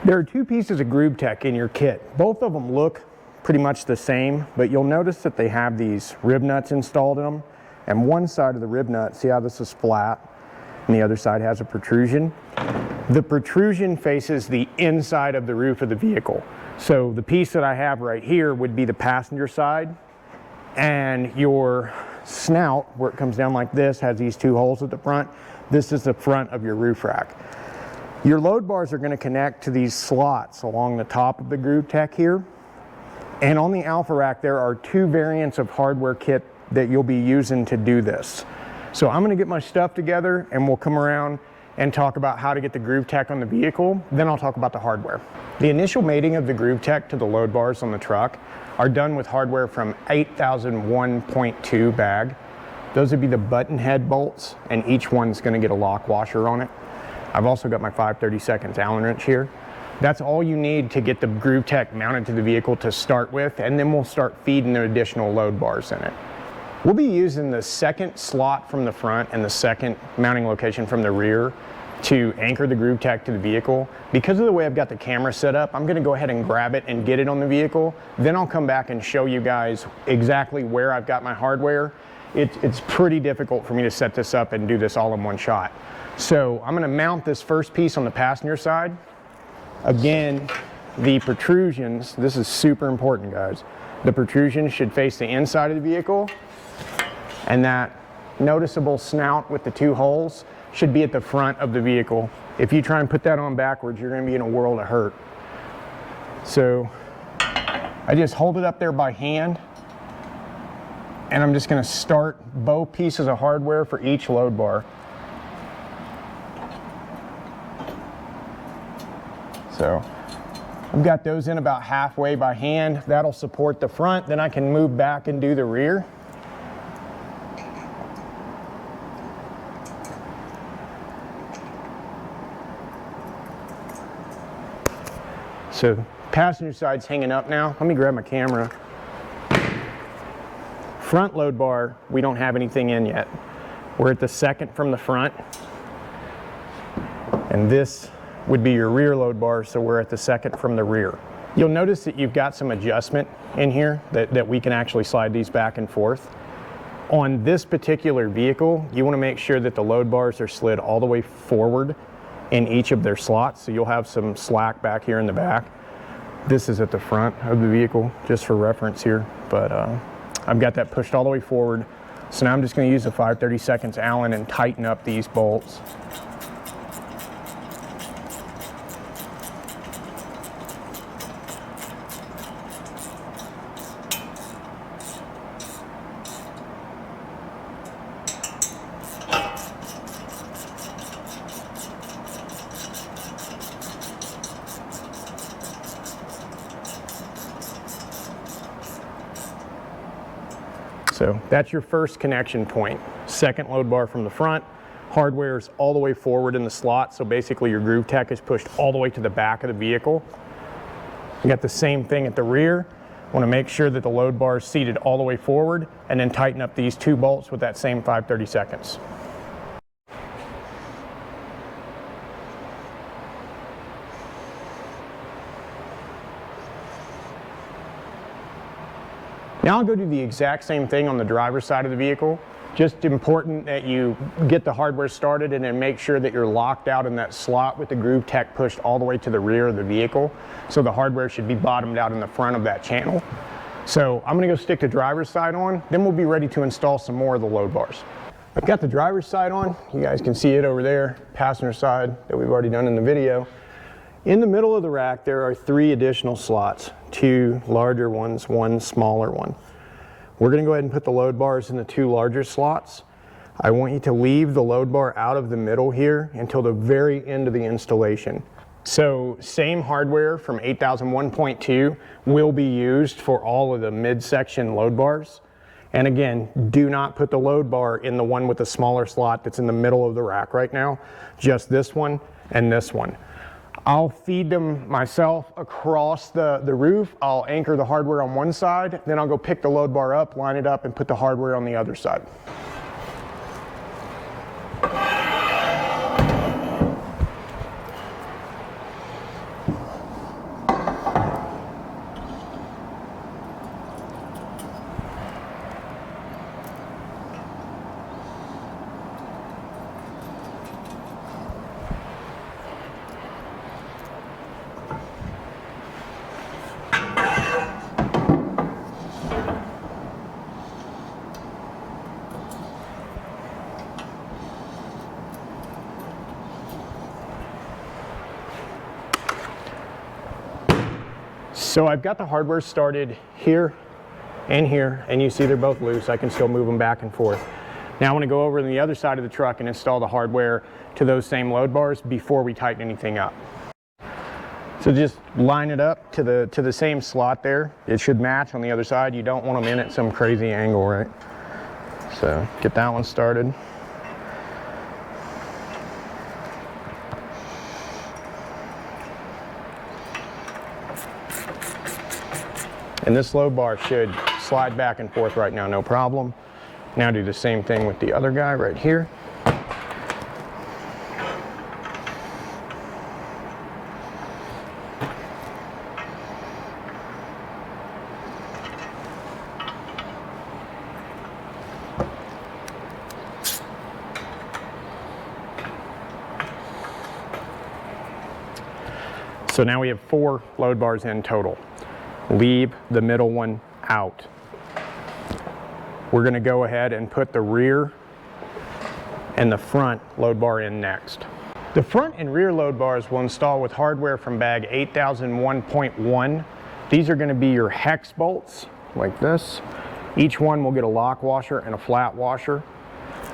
There are 2 pieces of Groove Tech in your kit. Both of them look pretty much the same, but you'll notice that they have these rib nuts installed in them. And one side of the rib nut, see how this is flat, and the other side has a protrusion? The protrusion faces the inside of the roof of the vehicle. So the piece that I have right here would be the passenger side, and your snout, where it comes down like this, has these 2 holes at the front. This is the front of your roof rack. Your load bars are going to connect to these slots along the top of the Groove Tech here. And on the Alpha rack, there are 2 variants of hardware kit that you'll be using to do this. So I'm gonna get my stuff together and we'll come around and talk about how to get the groove tech on the vehicle. Then I'll talk about the hardware. The initial mating of the groove tech to the load bars on the truck are done with hardware from 8001.2 bag. Those would be the button head bolts, and each one's gonna get a lock washer on it. I've also got my 5/32 Allen wrench here. That's all you need to get the groove tech mounted to the vehicle to start with, and then we'll start feeding the additional load bars in it. We'll be using the second slot from the front and the second mounting location from the rear to anchor the groove tech to the vehicle. Because of the way I've got the camera set up, I'm gonna go ahead and grab it and get it on the vehicle. Then I'll come back and show you guys exactly where I've got my hardware. It's pretty difficult for me to set this up and do this all in one shot. So I'm gonna mount this first piece on the passenger side. Again, the protrusions, this is super important, guys. The protrusions should face the inside of the vehicle, and that noticeable snout with the two holes should be at the front of the vehicle. If you try and put that on backwards, you're gonna be in a world of hurt. So I just hold it up there by hand, and I'm just gonna start both pieces of hardware for each load bar. So I've got those in about halfway by hand. That'll support the front. Then I can move back and do the rear. So passenger side's hanging up now. Let me grab my camera. Front load bar, we don't have anything in yet. We're at the second from the front. And this would be your rear load bar, so we're at the second from the rear. You'll notice that you've got some adjustment in here that we can actually slide these back and forth. On this particular vehicle, you want to make sure that the load bars are slid all the way forward in each of their slots, so you'll have some slack back here in the back. This is at the front of the vehicle, just for reference here, but I've got that pushed all the way forward. So now I'm just going to use the 5/32 Allen and tighten up these bolts. So that's your first connection point. Second load bar from the front. Hardware is all the way forward in the slot, so basically your groove tech is pushed all the way to the back of the vehicle. You got the same thing at the rear. Want to make sure that the load bar is seated all the way forward, and then tighten up these two bolts with that same 5/32. Now I'll go do the exact same thing on the driver's side of the vehicle. Just important that you get the hardware started and then make sure that you're locked out in that slot with the groove tech pushed all the way to the rear of the vehicle. So the hardware should be bottomed out in the front of that channel. So I'm gonna go stick the driver's side on, then we'll be ready to install some more of the load bars. I've got the driver's side on. You guys can see it over there, passenger side that we've already done in the video. In the middle of the rack, there are 3 additional slots, 2 larger ones, 1 smaller one. We're gonna go ahead and put the load bars in the 2 larger slots. I want you to leave the load bar out of the middle here until the very end of the installation. So same hardware from 8001.2 will be used for all of the midsection load bars. And again, do not put the load bar in the one with the smaller slot that's in the middle of the rack right now. Just this one and this one. I'll feed them myself across the roof. I'll anchor the hardware on one side, then I'll go pick the load bar up, line it up, and put the hardware on the other side. So I've got the hardware started here and here, and you see they're both loose. I can still move them back and forth. Now I want to go over to the other side of the truck and install the hardware to those same load bars before we tighten anything up. So just line it up to the same slot there. It should match on the other side. You don't want them in at some crazy angle, right? So get that one started. And this load bar should slide back and forth right now, no problem. Now do the same thing with the other guy right here. So now we have 4 load bars in total. Leave the middle one out. We're going to go ahead and put the rear and the front load bar in next. The front and rear load bars will install with hardware from bag 8001.1. These are going to be your hex bolts like this. Each one will get a lock washer and a flat washer.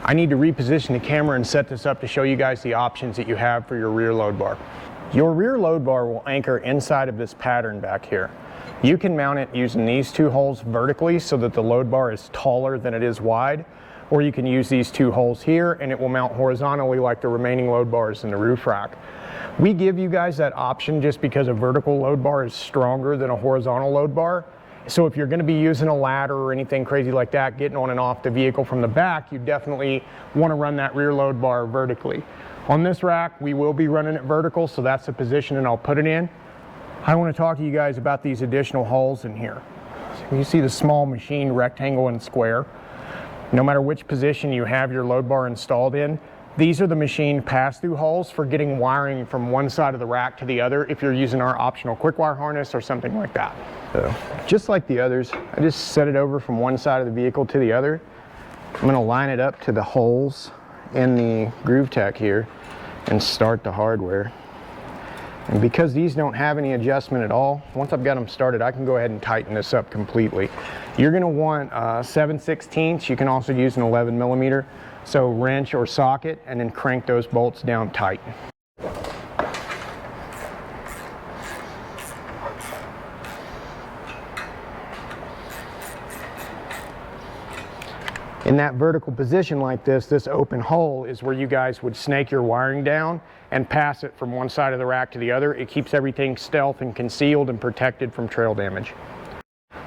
I need to reposition the camera and set this up to show you guys the options that you have for your rear load bar. Your rear load bar will anchor inside of this pattern back here. You can mount it using these 2 holes vertically so that the load bar is taller than it is wide, or you can use these 2 holes here and it will mount horizontally like the remaining load bars in the roof rack. We give you guys that option just because a vertical load bar is stronger than a horizontal load bar. So if you're going to be using a ladder or anything crazy like that, getting on and off the vehicle from the back, you definitely want to run that rear load bar vertically. On this rack, we will be running it vertical, so that's the position and I'll put it in. I want to talk to you guys about these additional holes in here. So you see the small machine rectangle and square. No matter which position you have your load bar installed in, these are the machine pass-through holes for getting wiring from one side of the rack to the other if you're using our optional quick wire harness or something like that. So just like the others, I just set it over from one side of the vehicle to the other. I'm going to line it up to the holes in the groove tech here and start the hardware. And because these don't have any adjustment at all, once I've got them started, I can go ahead and tighten this up completely. You're going to want 7/16. You can also use an 11mm. So wrench or socket and then crank those bolts down tight. In that vertical position like this open hole is where you guys would snake your wiring down and pass it from one side of the rack to the other. It keeps everything stealth and concealed and protected from trail damage.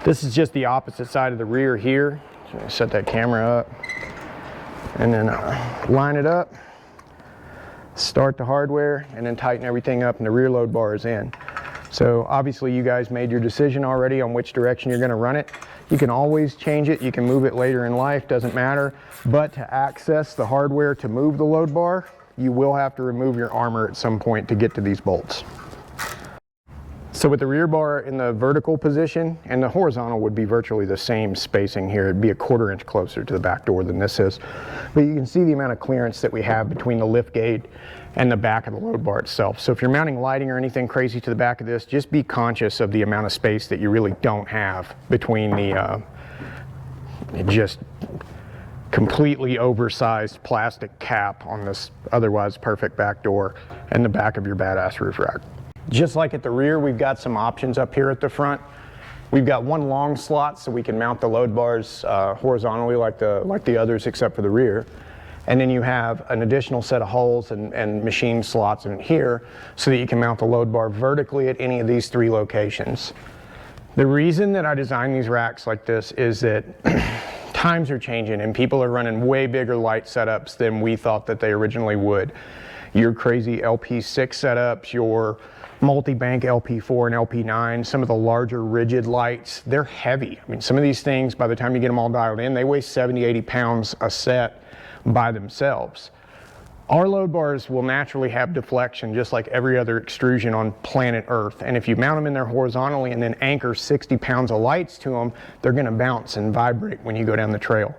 This is just the opposite side of the rear here. So set that camera up and then line it up, start the hardware, and then tighten everything up and the rear load bar is in. So obviously you guys made your decision already on which direction you're going to run it. You can always change it, you can move it later in life, doesn't matter. But to access the hardware to move the load bar, you will have to remove your armor at some point to get to these bolts. So with the rear bar in the vertical position, and the horizontal would be virtually the same spacing here. It'd be a 1/4 inch closer to the back door than this is. But you can see the amount of clearance that we have between the lift gate and the back of the load bar itself. So if you're mounting lighting or anything crazy to the back of this, just be conscious of the amount of space that you really don't have between the just completely oversized plastic cap on this otherwise perfect back door and the back of your badass roof rack. Just like at the rear, we've got some options up here at the front. We've got one long slot so we can mount the load bars horizontally like the others except for the rear. And then you have an additional set of holes and machine slots in here so that you can mount the load bar vertically at any of these 3 locations. The reason that I designed these racks like this is that times are changing and people are running way bigger light setups than we thought that they originally would. Your crazy LP6 setups, your multi-bank LP4 and LP9, some of the larger rigid lights, they're heavy. I mean, some of these things, by the time you get them all dialed in, they weigh 70, 80 pounds a set by themselves. Our load bars will naturally have deflection just like every other extrusion on planet Earth. And if you mount them in there horizontally and then anchor 60 pounds of lights to them, they're going to bounce and vibrate when you go down the trail.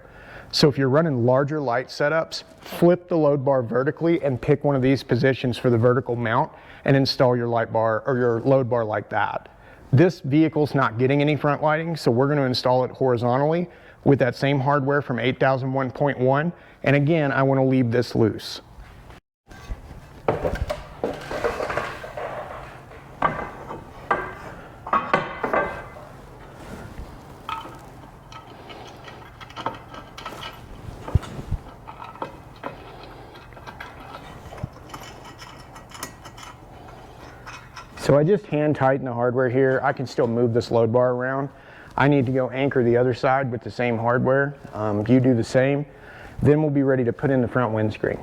So if you're running larger light setups, flip the load bar vertically and pick one of these positions for the vertical mount and install your light bar or your load bar like that. This vehicle's not getting any front lighting, so we're going to install it horizontally with that same hardware from 8001.1. And again, I want to leave this loose. So I just hand tighten the hardware here. I can still move this load bar around. I need to go anchor the other side with the same hardware. You do the same. Then we'll be ready to put in the front windscreen.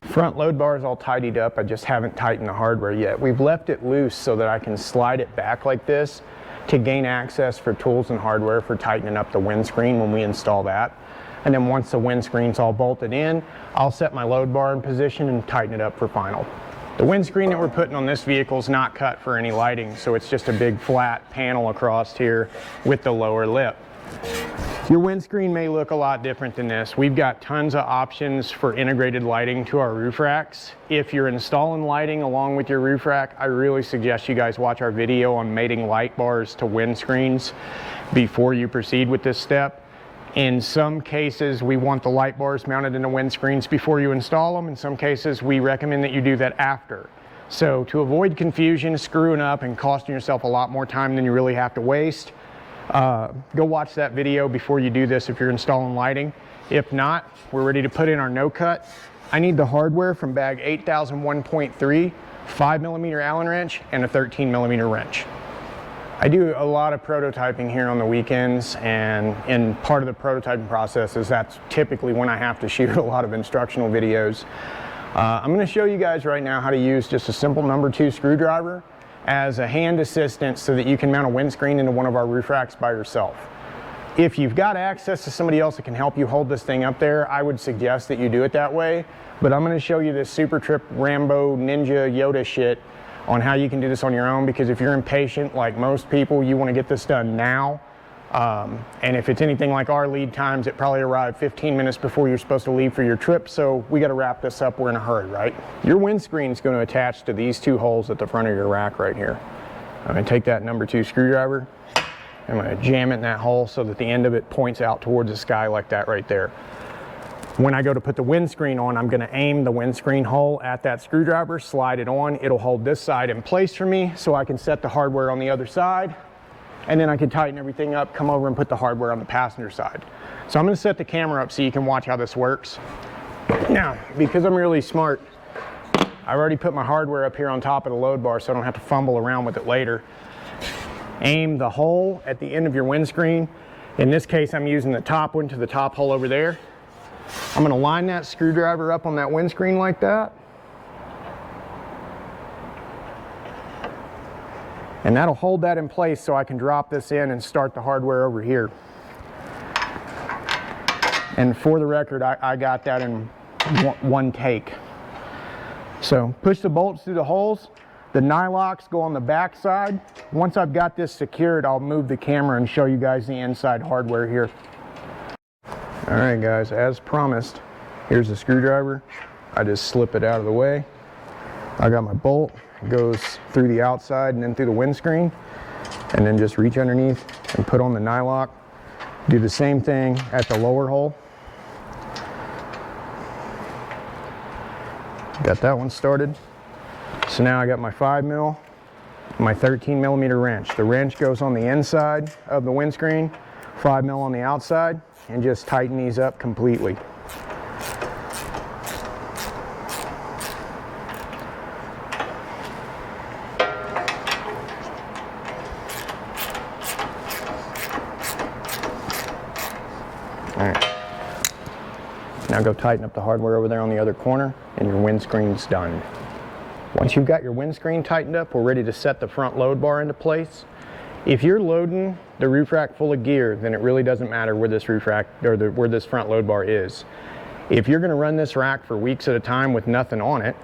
Front load bar is all tidied up. I just haven't tightened the hardware yet. We've left it loose so that I can slide it back like this to gain access for tools and hardware for tightening up the windscreen when we install that. And then once the windscreen's all bolted in, I'll set my load bar in position and tighten it up for final. The windscreen that we're putting on this vehicle is not cut for any lighting, so it's just a big flat panel across here with the lower lip. Your windscreen may look a lot different than this. We've got tons of options for integrated lighting to our roof racks. If you're installing lighting along with your roof rack, I really suggest you guys watch our video on mating light bars to windscreens before you proceed with this step. In some cases, we want the light bars mounted into windscreens before you install them. In some cases, we recommend that you do that after. So to avoid confusion, screwing up, and costing yourself a lot more time than you really have to waste, go watch that video before you do this if you're installing lighting. If not, we're ready to put in our no cut. I need the hardware from bag 8001.3, 5mm Allen wrench, and a 13mm wrench. I do a lot of prototyping here on the weekends, and in part of the prototyping process is that's typically when I have to shoot a lot of instructional videos. I'm going to show you guys right now how to use just a simple number 2 screwdriver as a hand assistant so that you can mount a windscreen into one of our roof racks by yourself. If you've got access to somebody else that can help you hold this thing up there, I would suggest that you do it that way. But I'm going to show you this Super Trip Rambo Ninja Yoda shit on how you can do this on your own, because if you're impatient like most people, you want to get this done now. And if it's anything like our lead times, it probably arrived 15 minutes before you're supposed to leave for your trip, so we got to wrap this up. We're in a hurry, right? Your windscreen is going to attach to these 2 holes at the front of your rack right here. I'm going to take that number 2 screwdriver, I'm going to jam it in that hole so that the end of it points out towards the sky like that right there. When I go to put the windscreen on, I'm going to aim the windscreen hole at that screwdriver, slide it on. It'll hold this side in place for me so I can set the hardware on the other side. And then I can tighten everything up, come over and put the hardware on the passenger side. So I'm going to set the camera up so you can watch how this works. Now, because I'm really smart, I've already put my hardware up here on top of the load bar so I don't have to fumble around with it later. Aim the hole at the end of your windscreen. In this case, I'm using the top one to the top hole over there. I'm going to line that screwdriver up on that windscreen like that. And that'll hold that in place so I can drop this in and start the hardware over here. And for the record, I got that in one take. So push the bolts through the holes. The nylocks go on the back side. Once I've got this secured, I'll move the camera and show you guys the inside hardware here. All right guys, as promised, here's the screwdriver. I just slip it out of the way. I got my bolt, it goes through the outside and then through the windscreen, and then just reach underneath and put on the nylock. Do the same thing at the lower hole. Got that one started. So now I got my 5mm, my 13mm wrench. The wrench goes on the inside of the windscreen, 5mm on the outside, and just tighten these up completely. All right. Now go tighten up the hardware over there on the other corner, and your windscreen's done. Once you've got your windscreen tightened up, we're ready to set the front load bar into place. If you're loading the roof rack full of gear, then it really doesn't matter where this roof rack or where this front load bar is. If you're going to run this rack for weeks at a time with nothing on it,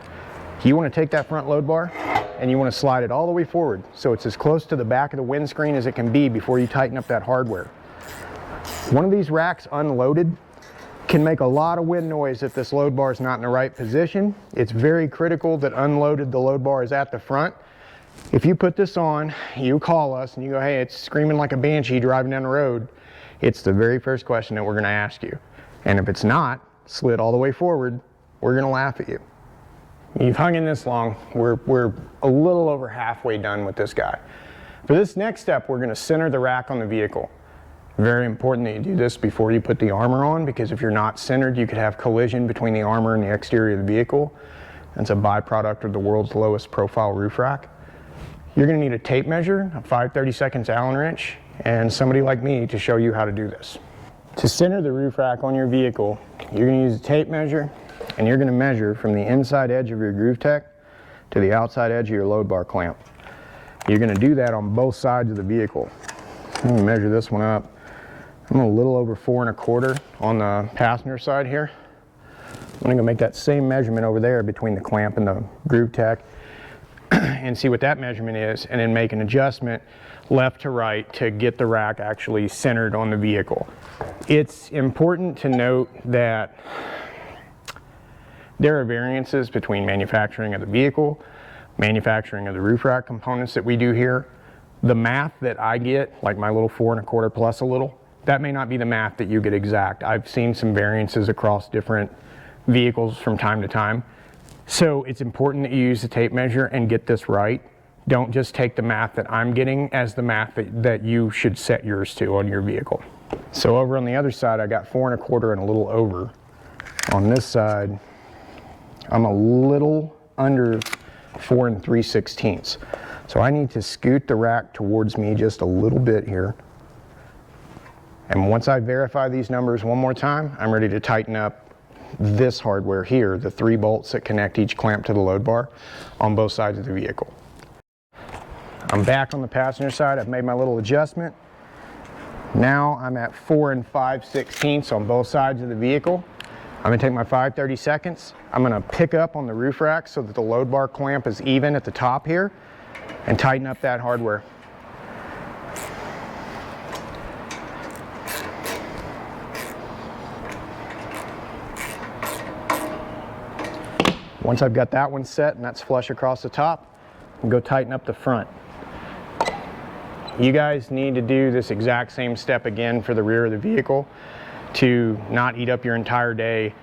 you want to take that front load bar and you want to slide it all the way forward so it's as close to the back of the windscreen as it can be before you tighten up that hardware. One of these racks unloaded can make a lot of wind noise if this load bar is not in the right position. It's very critical that unloaded the load bar is at the front, If you put this on, you call us and you go, hey, it's screaming like a banshee driving down the road, it's the very first question that we're gonna ask you. And if it's not slid all the way forward, we're gonna laugh at you. You've hung in this long, we're a little over halfway done with this guy. For this next step, we're gonna center the rack on the vehicle. Very important that you do this before you put the armor on, because if you're not centered, you could have collision between the armor and the exterior of the vehicle. That's a byproduct of the world's lowest profile roof rack. You're gonna need a tape measure, a 5/32 Allen wrench, and somebody like me to show you how to do this. To center the roof rack on your vehicle, you're gonna use a tape measure, and you're gonna measure from the inside edge of your groove tech to the outside edge of your load bar clamp. You're gonna do that on both sides of the vehicle. I'm gonna measure this one up. I'm a little over 4 1/4 on the passenger side here. I'm gonna make that same measurement over there between the clamp and the groove tech and see what that measurement is, and then make an adjustment left to right to get the rack actually centered on the vehicle. It's important to note that there are variances between manufacturing of the vehicle, manufacturing of the roof rack components that we do here. The math that I get, like my little 4 1/4 plus a little, that may not be the math that you get exact. I've seen some variances across different vehicles from time to time. So it's important that you use the tape measure and get this right. Don't just take the math that I'm getting as the math that you should set yours to on your vehicle. So over on the other side, I got 4 1/4 and a little over. On this side, I'm a little under 4 3/16. So I need to scoot the rack towards me just a little bit here. And once I verify these numbers one more time, I'm ready to tighten up this hardware here, the 3 bolts that connect each clamp to the load bar on both sides of the vehicle. I'm back on the passenger side. I've made my little adjustment. Now I'm at 4 5/16 on both sides of the vehicle. I'm gonna take my 5/32. I'm gonna pick up on the roof rack so that the load bar clamp is even at the top here and tighten up that hardware. Once I've got that one set and that's flush across the top, I'll go tighten up the front. You guys need to do this exact same step again for the rear of the vehicle to not eat up your entire day.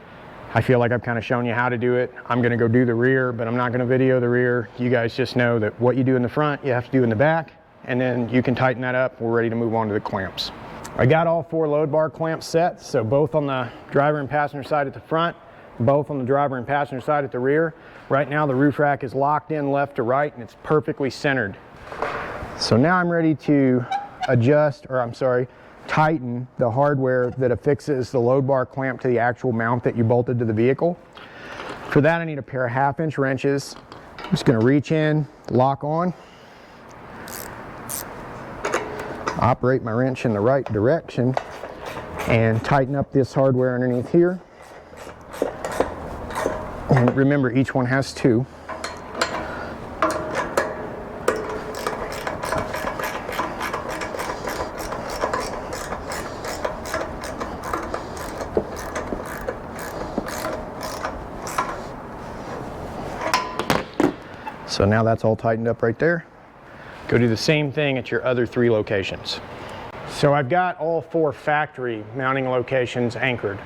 I feel like I've kind of shown you how to do it. I'm gonna go do the rear, but I'm not gonna video the rear. You guys just know that what you do in the front, you have to do in the back, and then you can tighten that up. We're ready to move on to the clamps. I got all 4 load bar clamps set, so both on the driver and passenger side at the front, both on the driver and passenger side at the rear. Right now the roof rack is locked in left to right and it's perfectly centered. So now I'm ready to tighten the hardware that affixes the load bar clamp to the actual mount that you bolted to the vehicle. For that I need a pair of 1/2" wrenches. I'm just going to reach in, lock on, operate my wrench in the right direction, and tighten up this hardware underneath here. And remember, each one has 2. So now that's all tightened up right there. Go do the same thing at your other 3 locations. So I've got all 4 factory mounting locations anchored.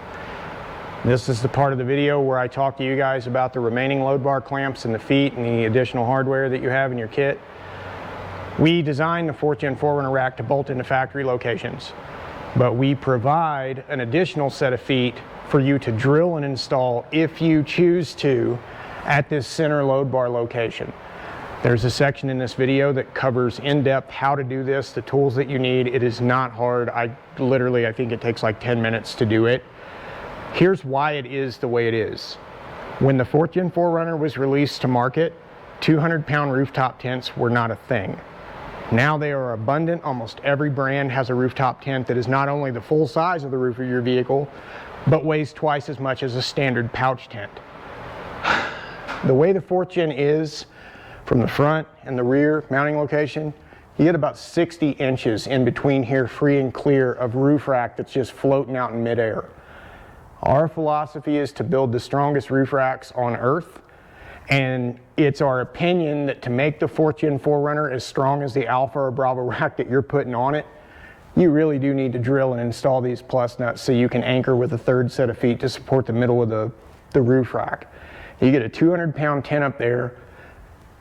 This is the part of the video where I talk to you guys about the remaining load bar clamps and the feet and the additional hardware that you have in your kit. We designed the 4th Gen 4Runner rack to bolt into factory locations, but we provide an additional set of feet for you to drill and install if you choose to at this center load bar location. There's a section in this video that covers in depth how to do this, the tools that you need. It is not hard. I think it takes like 10 minutes to do it. Here's why it is the way it is. When the 4th Gen 4Runner was released to market, 200-pound rooftop tents were not a thing. Now they are abundant. Almost every brand has a rooftop tent that is not only the full size of the roof of your vehicle, but weighs twice as much as a standard pouch tent. The way the 4th Gen is, from the front and the rear mounting location, you get about 60 inches in between here, free and clear of roof rack that's just floating out in midair. Our philosophy is to build the strongest roof racks on earth, And it's our opinion that to make the 4th Gen 4Runner as strong as the Alpha or Bravo rack that you're putting on it, you really do need to drill and install these plus nuts so you can anchor with a 3rd set of feet to support the middle of the roof rack. You get a 200-pound tent up there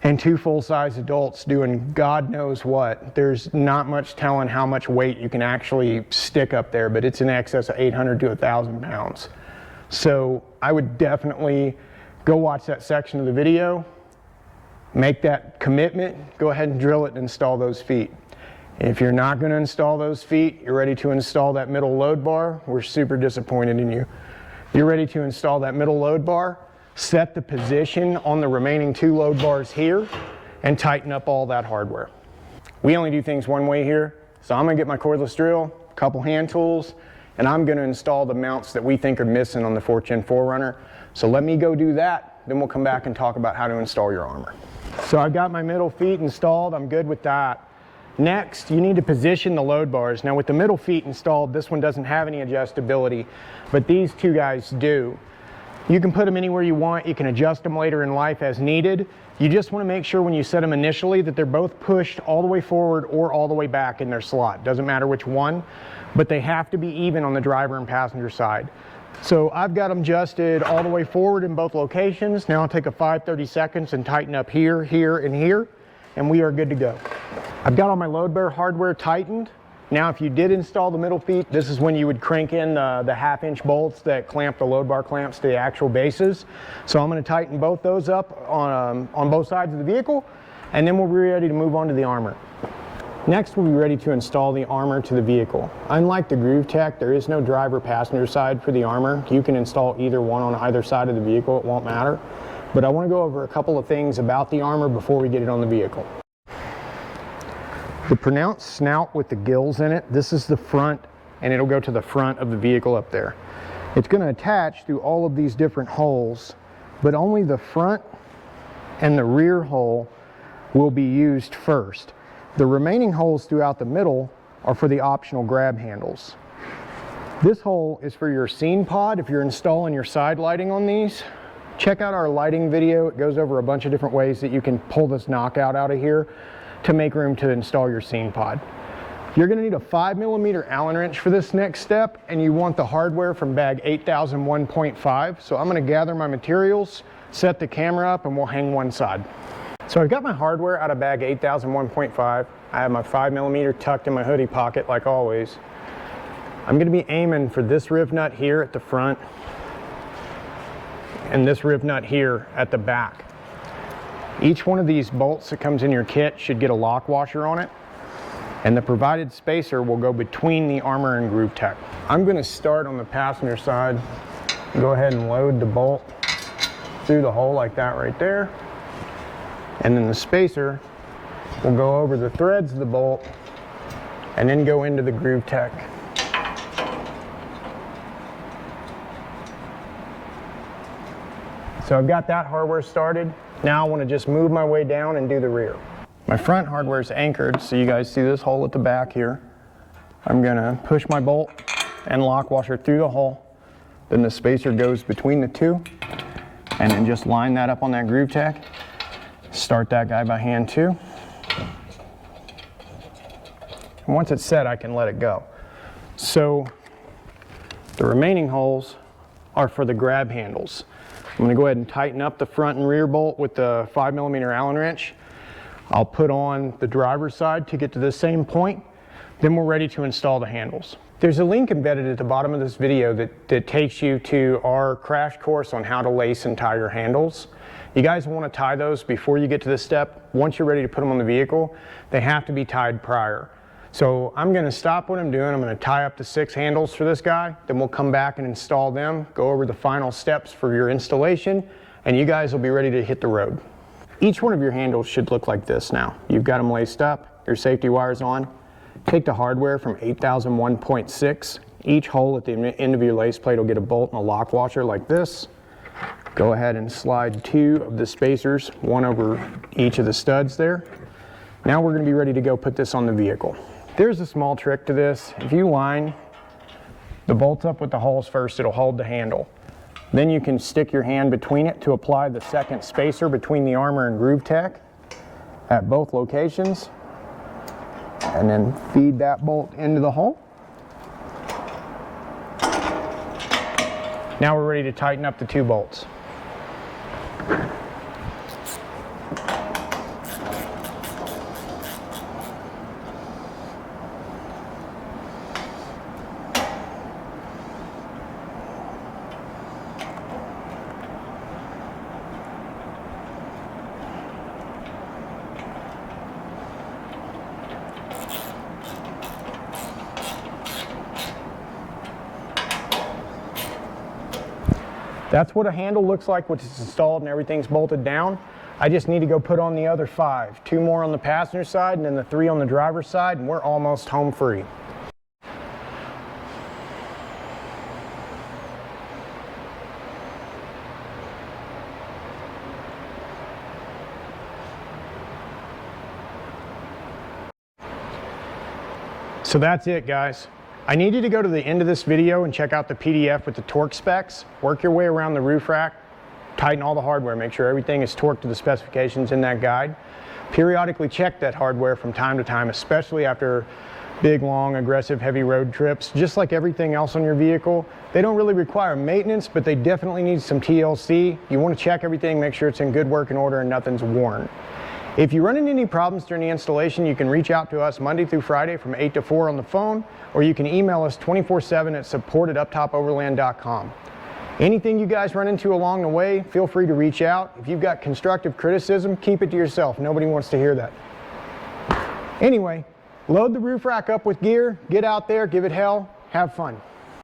and 2 full-size adults doing God knows what. There's not much telling how much weight you can actually stick up there, but it's in excess of 800 to 1,000 pounds. So I would definitely go watch that section of the video, make that commitment, go ahead and drill it and install those feet. If you're not going to install those feet, you're ready to install that middle load bar, we're super disappointed in you. You're ready to install that middle load bar, set the position on the remaining 2 load bars here, and tighten up all that hardware. We only do things one way here, so I'm going to get my cordless drill, a couple hand tools, and I'm going to install the mounts that we think are missing on the 4th Gen 4Runner. So let me go do that, then we'll come back and talk about how to install your armor. So I've got my middle feet installed, I'm good with that. Next, you need to position the load bars. Now with the middle feet installed, this one doesn't have any adjustability, but these 2 guys do. You can put them anywhere you want, you can adjust them later in life as needed. You just want to make sure when you set them initially that they're both pushed all the way forward or all the way back in their slot. Doesn't matter which one, but they have to be even on the driver and passenger side. So I've got them adjusted all the way forward in both locations. Now I'll take a 5/30 seconds and tighten up here, here, and here, and we are good to go. I've got all my load bear hardware tightened. Now if you did install the middle feet, this is when you would crank in the 1/2-inch bolts that clamp the load bar clamps to the actual bases. So I'm going to tighten both those up on both sides of the vehicle, and then we'll be ready to move on to the armor. Next, we'll be ready to install the armor to the vehicle. Unlike the Groove Tech, there is no driver passenger side for the armor. You can install either one on either side of the vehicle, it won't matter. But I want to go over a couple of things about the armor before we get it on the vehicle. The pronounced snout with the gills in it, this is the front, and it'll go to the front of the vehicle up there. It's going to attach through all of these different holes, but only the front and the rear hole will be used first. The remaining holes throughout the middle are for the optional grab handles. This hole is for your scene pod if you're installing your side lighting on these. Check out our lighting video. It goes over a bunch of different ways that you can pull this knockout out of here to make room to install your scene pod. You're going to need a 5mm Allen wrench for this next step, and you want the hardware from bag 8001.5. So I'm going to gather my materials, set the camera up, and we'll hang one side. So I've got my hardware out of bag 8001.5. I have my 5mm tucked in my hoodie pocket like always. I'm going to be aiming for this riv nut here at the front and this riv nut here at the back. Each one of these bolts that comes in your kit should get a lock washer on it, and the provided spacer will go between the armor and Groove Tech. I'm going to start on the passenger side. Go ahead and load the bolt through the hole like that right there. And then the spacer will go over the threads of the bolt and then go into the Groove Tech. So I've got that hardware started. Now I want to just move my way down and do the rear. My front hardware is anchored, so you guys see this hole at the back here. I'm going to push my bolt and lock washer through the hole. Then the spacer goes between the two, and then just line that up on that Groove Tech. Start that guy by hand too. And once it's set, I can let it go. So the remaining holes are for the grab handles. I'm going to go ahead and tighten up the front and rear bolt with the 5mm Allen wrench. I'll put on the driver's side to get to the same point. Then we're ready to install the handles. There's a link embedded at the bottom of this video that takes you to our crash course on how to lace and tie your handles. You guys want to tie those before you get to this step. Once you're ready to put them on the vehicle, they have to be tied prior. So I'm going to stop what I'm doing. I'm going to tie up the 6 handles for this guy. Then we'll come back and install them, go over the final steps for your installation, and you guys will be ready to hit the road. Each one of your handles should look like this now. You've got them laced up, your safety wires on. Take the hardware from 8001.6. Each hole at the end of your lace plate will get a bolt and a lock washer like this. Go ahead and slide 2 of the spacers, one over each of the studs there. Now we're going to be ready to go put this on the vehicle. There's a small trick to this. If you line the bolts up with the holes first, it'll hold the handle. Then you can stick your hand between it to apply the second spacer between the armor and groove tech at both locations. And then feed that bolt into the hole. Now we're ready to tighten up the 2 bolts. That's what a handle looks like when it's installed and everything's bolted down. I just need to go put on the other 5. 2 more on the passenger side and then the 3 on the driver's side, and we're almost home free. So that's it, guys. I need you to go to the end of this video and check out the PDF with the torque specs. Work your way around the roof rack, tighten all the hardware, make sure everything is torqued to the specifications in that guide. Periodically check that hardware from time to time, especially after big, long, aggressive, heavy road trips. Just like everything else on your vehicle, they don't really require maintenance, but they definitely need some TLC. You want to check everything, make sure it's in good working order and nothing's worn. If you run into any problems during the installation, you can reach out to us Monday through Friday from 8 to 4 on the phone, or you can email us 24/7 at support@uptopoverland.com. Anything you guys run into along the way, feel free to reach out. If you've got constructive criticism, keep it to yourself. Nobody wants to hear that. Anyway, load the roof rack up with gear, get out there, give it hell, have fun.